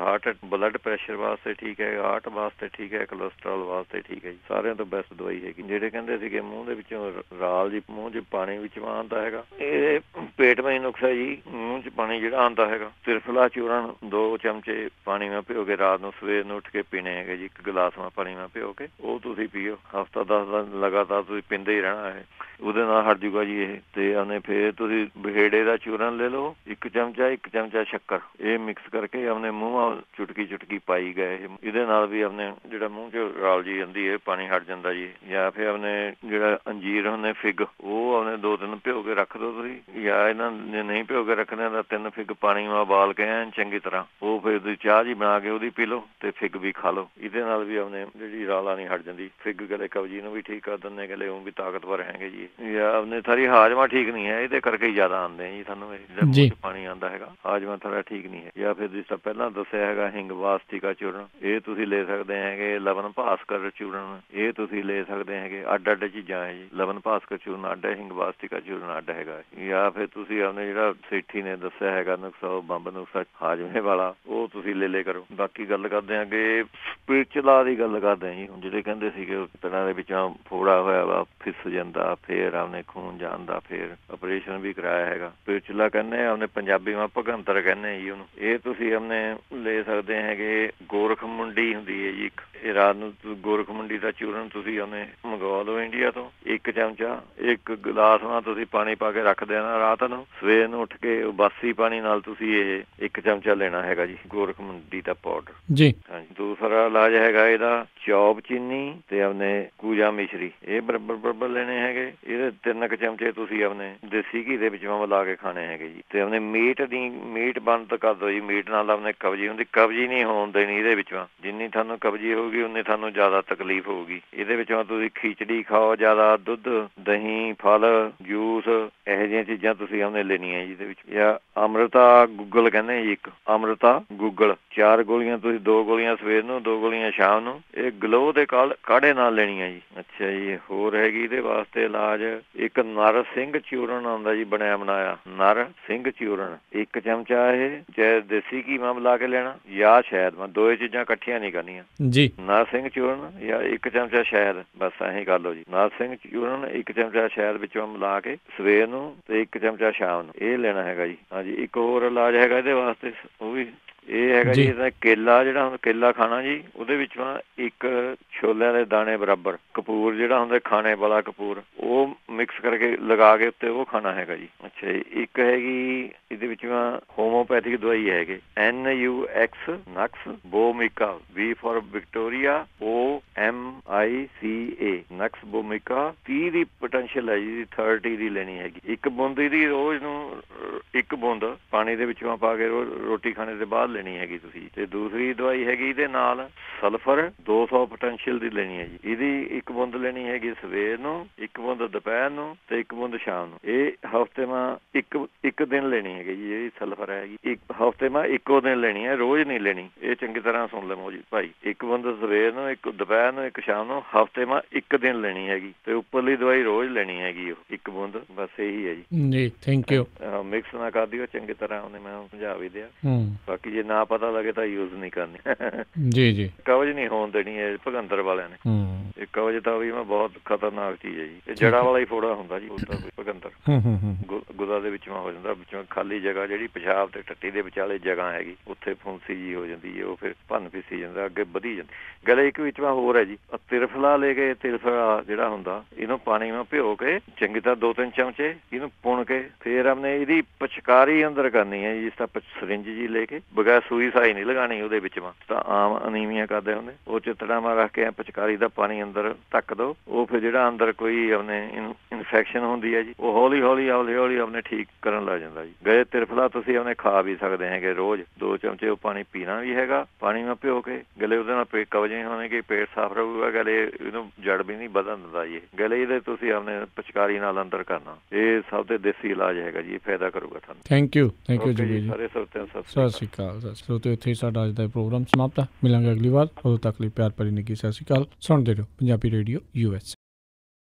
ਹਾਰਟ ਬਲੱਡ ਪ੍ਰੈਸ਼ਰ ਵਾਸਤੇ ਠੀਕ ਹੈ, ਹਾਰਟ ਵਾਸਤੇ ਠੀਕ ਹੈ, ਕੋਲੈਸਟਰੋਲ ਵਾਸਤੇ ਠੀਕ ਹੈ ਜੀ। ਸਾਰਿਆਂ ਤੋਂ ਬੈਸਟ ਦਵਾਈ ਹੈਗੀ। ਜਿਹੜੇ ਕਹਿੰਦੇ ਸੀਗੇ ਮੂੰਹ ਦੇ ਵਿੱਚੋਂ ਰਾਲ ਜੀ ਮੂੰਹ 'ਚ ਪਾਣੀ ਵਿੱਚ ਆਉਂਦਾ ਹੈਗਾ, ਇਹ ਪੇਟਮਈ ਨੁਕਸਾ ਜੀ। ਮੂੰਹ 'ਚ ਪਾਣੀ ਜਿਹੜਾ ਆਉਂਦਾ ਹੈਗਾ, ਤਿਰਫਲਾ ਚੂਰਨ 2 ਚਮਚੇ ਪਾਣੀ ਮੈਂ ਭਿਓ ਕੇ ਰਾਤ ਨੂੰ ਸਵੇਰ ਨੂੰ ਉੱਠ ਕੇ ਪੀਣੇ ਹੈਗੇ ਜੀ, 1 ਗਲਾਸ ਮੈਂ ਪਾਣੀ ਮੈਂ ਭਿਓ ਕੇ ਉਹ ਤੁਸੀਂ ਪੀਓ। ਹਫ਼ਤਾ 10 ਦਿਨ ਲਗਾਤਾਰ ਤੁਸੀਂ ਪੀਂਦੇ ਹੀ ਰਹਿਣਾ ਹੈ, ਉਹਦੇ ਨਾਲ ਹਟ ਜੂਗਾ ਜੀ ਇਹ। ਤੇ ਉਹਨੇ ਫਿਰ ਤੁਸੀਂ ਬਹੇੜੇ ਦਾ ਚੂਰਨ ਲੈ ਲਓ 1 ਚਮਚਾ, 1 ਚਮਚਾ ਸ਼ੱਕਰ ਇਹ ਮਿਕਸ ਕਰਕੇ ਆਪਣੇ ਮੂੰਹ ਚੁਟਕੀ ਪਾਈ ਗਏ, ਇਹਦੇ ਨਾਲ ਵੀ ਆਪਣੇ ਜਿਹੜਾ ਮੂੰਹ 'ਚ ਰਾਲ ਜੀ ਜਾਂਦੀ ਹੈ ਪਾਣੀ ਹਟ ਜਾਂਦਾ ਜੀ। ਜਾਂ ਫਿਰ ਆਪਣੇ ਜਿਹੜਾ ਅੰਜੀਰ ਹੁੰਦੇ ਫਿਗ ਉਹ ਆਪਣੇ 2 ਦਿਨ ਭਿਓ ਕੇ ਰੱਖ ਦਿਓ ਤੁਸੀਂ, ਜਾਂ ਇਹਨਾਂ ਨੇ ਨਹੀਂ ਭਿਓ ਕੇ ਰੱਖਣੇ ਤਾਂ 3 ਫਿਗ ਪਾਣੀ ਨੂੰ ਉਬਾਲ ਕੇ ਐਨ ਚੰਗੀ ਤਰ੍ਹਾਂ ਉਹ ਫਿਰ ਤੁਸੀਂ ਚਾਹ ਜੀ ਬਣਾ ਕੇ ਉਹਦੀ ਪੀ ਲਓ ਤੇ ਫਿਗ ਵੀ ਖਾ ਲਓ, ਇਹਦੇ ਨਾਲ ਵੀ ਆਪਣੇ ਜਿਹੜੀ ਰਾਲਾ ਨਹੀਂ ਹਟ ਜਾਂਦੀ। ਫਿਗ ਗਲੇ ਕਬਜੀ ਨੂੰ ਵੀ ਠੀਕ ਕਰ ਦਿੰਦੇ, ਗਲੇ ਉਹ ਵੀ ਤਾਕਤਵਰ ਹੈਗੇ ਜੀ। ਜਾਂ ਆਪਣੇ ਸਾਰੀ ਹਾਜ਼ਮਾ ਠੀਕ ਨਹੀਂ ਹੈ, ਇਹਦੇ ਕਰਕੇ ਜ਼ਿਆਦਾ ਆਉਂਦੇ ਜੀ ਸਾਨੂੰ ਮੂੰਹ 'ਚ ਪਾਣੀ ਆਉਂਦਾ ਹੈਗਾ, ਹਾਜ਼ਮਾ ਥੋੜਾ ਠੀਕ ਨਹੀਂ ਹੈ। ਜਾਂ ਫਿਰ ਜਿਸ ਤਰ੍ਹਾਂ ਪਹਿਲਾਂ ਦੱਸਿਆ ਹੈਗਾ ਹਿੰਗ ਵਾਸਤਿਕਾ ਚੂਰਨ ਇਹ ਤੁਸੀਂ ਲੈ ਸਕਦੇ ਹੈਗੇ, ਲਵਨ ਭਾਸਕਰ ਚੂਰਨ ਇਹ ਤੁਸੀਂ ਲੈ ਸਕਦੇ ਹੈਗੇ। ਅੱਡ ਚੀਜ਼ਾਂ ਹੈ ਜੀ, ਲਵਨ ਭਾਸਕਰ ਚੂਰਨ ਅੱਡ ਹੈ, ਹਿੰਗ ਵਾਸਤਿਕਾ ਚੂਰਨ ਅੱਡ ਹੈਗਾ। ਜਾਂ ਫਿਰ ਤੁਸੀਂ ਆਪਣੇ ਜਿਹੜਾ ਸੇਠੀ ਨੇ ਦੱਸਿਆ ਹੈਗਾ ਨੁਕਸਾ ਬੰਬ ਨੁਕਸਾ ਹਾਜ਼ਮੇ ਵਾਲਾ ਉਹ ਤੁਸੀਂ ਲੈ ਕਰੋ। ਬਾਕੀ ਗੱਲ ਕਰਦੇ ਹਾਂ ਕਿ ਸਪਿਰਚੁਅਲ ਦੀ ਗੱਲ ਕਰਦੇ ਹਾਂ ਜੀ। ਹੁਣ ਜਿਹੜੇ ਕਹਿੰਦੇ ਸੀਗੇ ਪਿੰਡਾਂ ਦੇ ਵਿੱਚੋਂ ਫੋੜਾ ਹੋਇਆ ਵਾ ਫਿਸ ਜਾਂਦਾ, ਫੇਰ ਆਪਣੇ ਖੂਨ ਜਾਂਦਾ, ਫੇਰ ਆਪਰੇਸ਼ਨ ਵੀ ਕਰਾਇਆ ਹੈਗਾ। ਸਪਿਰਚੁਅਲ ਕਹਿੰਦੇ ਆਪਣੇ ਪੰਜਾਬੀ ਮਾ ਭਗੰਤਰ ਕਹਿੰਦੇ ਜੀ ਉਹਨੂੰ। ਇਹ ਤੁਸੀਂ ਆਪਣੇ ਲੈ ਸਕਦੇ ਹੈਗੇ। ਗੋਰਖ ਮੁੰਡੀ ਹੁੰਦੀ ਹੈ ਜੀ ਇੱਕ, ਇਹ ਰਾਤ ਨੂੰ ਗੋਰਖ ਮੁੰਡੀ ਦਾ ਚੂਰਨ ਤੁਸੀਂ ਉਹਨੇ ਮੰਗਵਾ ਲਓ ਇੰਡੀਆ ਤੋਂ, 1 ਚਮਚਾ 1 ਗਲਾਸ ਨਾਲ ਤੁਸੀਂ ਪਾਣੀ ਪਾ ਕੇ ਰੱਖ ਦੇਣਾ ਰਾਤ ਨੂੰ, ਸਵੇਰ ਨੂੰ ਉੱਠ ਕੇ ਬਾਸੀ ਪਾਣੀ ਨਾਲ ਤੁਸੀਂ ਇਹ 1 ਚਮਚਾ ਲੈਣਾ ਹੈਗਾ ਜੀ ਗੋਰਖ ਮੁੰਡੀ ਦਾ ਪਾਊਡਰ ਜੀ। ਹਾਂਜੀ, ਦੂਸਰਾ ਇਲਾਜ ਹੈਗਾ ਇਹਦਾ ਚੌਪ ਚੀਨੀ ਤੇ ਆਪਣੇ ਕੂਜਾ ਮਿਸ਼ਰੀ ਇਹ ਬਰਾਬਰ ਲੈਣੇ ਹੈਗੇ। ਇਹਦੇ 3 ਚਮਚੇ ਤੁਸੀਂ ਆਪਣੇ ਦੇਸੀ ਘੀ ਦੇ ਵਿੱਚ ਮਿਲਾ ਕੇ ਖਾਣੇ ਹੈਗੇ ਜੀ। ਤੇ ਆਪਣੇ ਮੀਟ ਬੰਦ ਕਰ ਦਿਓ ਜੀ, ਮੀਟ ਨਾਲ ਆਪਣੇ ਕਬਜੀ ਹੁੰਦੀ, ਕਬਜੀ ਨਹੀਂ ਹੋਣ ਦੇਣੀ ਇਹਦੇ ਵਿੱਚੋਂ। ਜਿੰਨੀ ਤੁਹਾਨੂੰ ਕਬਜੀ ਹੋਊਗੀ ਉਨੀ ਤੁਹਾਨੂੰ ਜ਼ਿਆਦਾ ਤਕਲੀਫ ਹੋਊਗੀ। ਇਹਦੇ ਵਿੱਚੋਂ ਤੁਸੀਂ ਖਿਚੜੀ ਖਾਓ ਜ਼ਿਆਦਾ, ਦੁੱਧ, ਦਹੀਂ, ਫਲ, ਜੂਸ ਇਹੋ ਜਿਹੀਆਂ ਚੀਜ਼ਾਂ ਤੁਸੀਂ ਆਪਣੇ ਲੈਣੀਆਂ ਜੀ ਇਹਦੇ ਵਿੱਚ। ਜਾਂ ਅੰਮ੍ਰਿਤਾ ਗੁੱਗਲ ਕਹਿੰਦੇ ਜੀ ਇੱਕ, ਅਮ੍ਰਿਤਾ ਗੂਗਲ 4 ਗੋਲੀਆਂ ਤੁਸੀਂ 2 ਗੋਲੀਆਂ ਸਵੇਰ ਨੂੰ 2 ਗੋਲੀਆਂ ਸ਼ਾਮ ਨੂੰ। ਇਹ ਗਲੋ ਦੇ ਕਾੜੇ ਨਾਲ ਲੈਣੀਆਂ ਜੀ। ਅੱਛਾ ਜੀ, ਹੋਰ ਹੈਗੀ ਇਹਦੇ ਵਾਸਤੇ ਇਲਾਜ ਇੱਕ ਨਰ ਸਿੰਘ ਚੂਰਨ ਆਉਂਦਾ ਜੀ, ਬਣਿਆ ਬਣਾਇਆ ਨਰ ਸਿੰਘ ਚੂਰਨ 1 ਚਮਚਾ। ਇਹ ਚਾਹੇ ਦੇਸੀ ਘੀਮਾ ਮਿਲਾ ਕੇ ਲੈਣਾ ਜਾਂ ਸ਼ਹਿਦ, ਮੈਂ ਦੋਏ ਚੀਜ਼ਾਂ ਇਕੱਠੀਆਂ ਨਹੀਂ ਕਰਨੀਆਂ ਜੀ। ਨਰ ਸਿੰਘ ਚੂਰਨ ਜਾਂ 1 ਚਮਚਾ ਸ਼ਹਿਦ, ਬਸ ਐਂ ਕਰ ਲਓ ਜੀ। ਨਰ ਸਿੰਘ ਚੂਰਨ 1 ਚਮਚਾ ਸ਼ਹਿਦ ਵਿੱਚੋਂ ਮਿਲਾ ਕੇ ਸਵੇਰ ਨੂੰ ਤੇ 1 ਚਮਚਾ ਸ਼ਾਮ ਨੂੰ ਇਹ ਲੈਣਾ ਹੈਗਾ ਜੀ। ਹਾਂਜੀ, ਇੱਕ ਹੋਰ ਇਲਾਜ ਹੈਗਾ ਇਹਦੇ ਵਾਸਤੇ, ਉਹ ਵੀ ਇਹ ਹੈਗਾ ਜੀ। ਇਹਦਾ ਕੇਲਾ ਜਿਹੜਾ ਹੁੰਦਾ, ਕੇਲਾ ਖਾਣਾ ਜੀ, ਉਹਦੇ ਵਿੱਚ 1 ਛੋਲਿਆਂ ਦੇ ਦਾਣੇ ਬਰਾਬਰ ਕਪੂਰ ਜਿਹੜਾ ਹੁੰਦਾ ਖਾਣੇ ਵਾਲਾ ਕਪੂਰ, ਉਹ ਮਿਕਸ ਕਰਕੇ ਲਗਾ ਕੇ ਉੱਤੇ ਉਹ ਖਾਣਾ ਹੈਗਾ ਜੀ। ਅੱਛਾ ਜੀ, ਇੱਕ ਹੈਗੀ ਇਹਦੇ ਵਿੱਚ ਹੋਮੋਪੈਥਿਕ ਦਵਾਈ ਹੈਗੇ NUX ਨਕਸ ਬੋਮਿਕਾ, V for Victoria OMICA ਨਕਸ ਬੋਮਿਕਾ। 30 the potential ਹੈ ਜੀ, 30 ਦੀ ਲੈਣੀ ਹੈਗੀ। 1 ਬੂੰਦ ਦੀ ਰੋਜ਼ ਨੂੰ 1 ਬੂੰਦ ਪਾਣੀ ਦੇ ਵਿੱਚੋਂ ਪਾ ਕੇ ਰੋਟੀ ਖਾਣੇ ਦੇ ਬਾਅਦ ਲੈਣੀ ਹੈਗੀ ਤੁਸੀਂ। ਤੇ ਦੂਸਰੀ ਦਵਾਈ ਹੈਗੀ ਇਹਦੇ ਨਾਲ ਸਲਫਰ 200 ਪੋਟੈਂਸ਼ੀਅਲ ਦੀ ਲੈਣੀ ਹੈ ਜੀ। ਇਹਦੀ 1 ਬੂੰਦ ਲੈਣੀ ਹੈਗੀ ਸਵੇਰ ਨੂੰ, 1 ਬੂੰਦ ਦੁਪਹਿਰ ਨੂੰ ਤੇ 1 ਬੂੰਦ ਸ਼ਾਮ ਨੂੰ। ਇਹ ਹਫ਼ਤੇ ਮਾ ਇੱਕ ਦਿਨ ਲੈਣੀ ਹੈਗੀ ਜੀ। ਇਹ ਸਲਫਰ ਹੈਗੀ ਹਫ਼ਤੇ ਮਾ ਇੱਕੋ ਦਿਨ ਲੈਣੀ ਹੈ, ਰੋਜ਼ ਨਹੀਂ ਲੈਣੀ। ਇਹ ਚੰਗੀ ਤਰ੍ਹਾਂ ਸੁਣ ਲਵੋ ਜੀ ਭਾਈ। 1 ਬੂੰਦ ਸਵੇਰ ਨੂੰ, 1 ਦੁਪਹਿਰ ਨੂੰ, 1 ਸ਼ਾਮ ਨੂੰ, ਹਫ਼ਤੇ ਮਾ 1 ਦਿਨ ਲੈਣੀ ਹੈਗੀ ਤੇ ਉੱਪਰਲੀ ਦਵਾਈ ਰੋਜ਼ ਲੈਣੀ ਹੈਗੀ ਉਹ 1 ਬੂੰਦ। ਬਸ ਇਹੀ ਹੈ ਜੀ। Thank you. ਮਿਕਸ ਨਾ ਕਰ ਦਿਓ ਚੰਗੀ ਤਰ੍ਹਾਂ, ਉਹਨੇ ਮੈਂ ਸਮਝਾ ਵੀ ਦਿਆ। ਬਾਕੀ ਜੇ ਨਾ ਪਤਾ ਲੱਗੇ ਤਾਂ ਯੂਜ਼ ਨਹੀਂ ਕਰਨੀ ਜੀ। ਕਬਜ਼ ਨਹੀਂ ਹੋਣ ਦੇਣੀ ਹੈ ਭਗੰਦਰ ਵਾਲਿਆਂ ਨੇ। ਇਹ ਕਬਜ਼ ਤਾਂ ਵੀ ਬਹੁਤ ਖਤਰਨਾਕ ਚੀਜ਼ ਹੈ ਜੀ। ਇਹ ਜੜ੍ਹਾਂ ਵਾਲਾ ਹੀ ਫੋੜਾ ਹੁੰਦਾ ਜੀ ਉਹਦਾ ਭਗੰਦਰ। ਗੁਦਾ ਦੇ ਵਿੱਚੋਂ ਹੋ ਜਾਂਦਾ, ਵਿੱਚੋਂ ਖਾਲੀ ਜਗ੍ਹਾ ਜਿਹੜੀ ਪਿਸ਼ਾਬ ਤੇ ਟੱਟੀ ਦੇ ਵਿਚਾਲੇ ਜਗ੍ਹਾ ਹੈਗੀ, ਉੱਥੇ ਫੁੰਸੀ ਜੀ ਹੋ ਜਾਂਦੀ ਹੈ। ਉਹ ਫਿਰ ਭੰਨ ਫਿੱਸੀ ਜਾਂਦਾ, ਅੱਗੇ ਵਧੀ ਜਾਂਦੀ। ਗਲੇ ਇੱਕ ਵਿੱਚ ਹੋਰ ਹੈ ਜੀ, ਤਿਰਫਲਾ ਲੈ ਕੇ, ਤਿਰਫਲਾ ਜਿਹੜਾ ਹੁੰਦਾ ਇਹਨੂੰ ਪਾਣੀ ਵਿੱਚ ਭਿਓ ਕੇ ਚੰਗੀ ਤਰ੍ਹਾਂ 2-3 ਚਮਚੇ ਇਹਨੂੰ ਪੁਣ ਕੇ ਫਿਰ ਆਪਣੇ ਇਹਦੀ ਪਿਚਕਾਰੀ ਅੰਦਰ ਕਰਨੀ ਹੈ ਜੀ। ਜਿਸ ਤਰ੍ਹਾਂ ਸਰਿੰਜ ਜੀ ਲੈ ਕੇ, ਬਗੈਰ ਸੂਈ ਸਾਈ ਨਹੀਂ ਲਗਾਣੀ ਉਹਦੇ ਵਿੱਚ। ਤਾਂ ਆਮ ਅਨੀਮੀਆ ਕਰਦੇ ਹੁੰਦੇ, ਉਹ ਚਿੱਤੜਾਂ ਮਾ ਰੱਖ ਕੇ ਪਿਚਕਾਰੀ ਦਾ ਪਾਣੀ ਅੰਦਰ ਧੱਕ ਦੋ। ਉਹ ਫਿਰ ਜਿਹੜਾ ਅੰਦਰ ਕੋਈ ਆਪਣੇ ਇਨਫੈਕਸ਼ਨ ਹੁੰਦੀ ਹੈ ਜੀ, ਉਹ ਹੌਲੀ ਹੌਲੀ ਆਪਣੇ ਠੀਕ ਕਰਨ ਲੱਗ ਜਾਂਦਾ ਜੀ। ਗਏ ਤਿਰਫਲਾ ਤੁਸੀਂ ਆਪਣੇ ਖਾ ਵੀ ਸਕਦੇ ਹੈਗੇ ਰੋਜ਼ 2 ਚਮਚੇ। ਉਹ ਪਾਣੀ ਪੀਣਾ ਵੀ ਹੈਗਾ, ਪਾਣੀ ਮੈਂ ਭਿਓ ਕੇ। ਗਲੇ ਉਹਦੇ ਨਾਲ ਕਬਜ਼ ਨਹੀਂ ਹੋਣਗੇ, ਪੇਟ ਸਾਫ਼ ਰਹੂਗਾ। ਗਲੇ ਇਹਨੂੰ ਜੜ ਵੀ ਨਹੀਂ ਵਧਣ ਦਿੰਦਾ ਜੀ। ਗਲੇ ਇਹਦੇ ਤੁਸੀਂ ਆਪਣੇ ਪਿਚਕਾਰੀ ਨਾਲ ਅੰਦਰ ਕਰਨਾ। ਇਹ ਸਭ ਤੋਂ ਦੇਸੀ ਇਲਾਜ ਹੈਗਾ ਜੀ, ਇਹ ਫਾਇਦਾ ਕਰੂਗਾ ਤੁਹਾਨੂੰ। ਥੈਂਕ ਯੂ ਜੀ। ਸਾਰੇ ਸਰੋਤਿਆਂ ਨੂੰ ਸਤਿ ਸ਼੍ਰੀ ਅਕਾਲ। ਸਰੋਤਿਓ, ਇੱਥੇ ਸਾਡਾ ਅੱਜ ਦਾ ਪ੍ਰੋਗਰਾਮ ਸਮਾਪਤ ਹੈ। ਮਿਲਾਂਗੇ ਅਗਲੀ ਵਾਰ। ਉਦੋਂ ਤੱਕ ਲਈ ਪਿਆਰ ਭਰੀ ਨਿੱਘੀ ਸਤਿ ਸ਼੍ਰੀ ਅਕਾਲ। ਸੁਣਦੇ ਰਹੋ ਪੰਜਾਬੀ ਰੇਡੀਓ USA।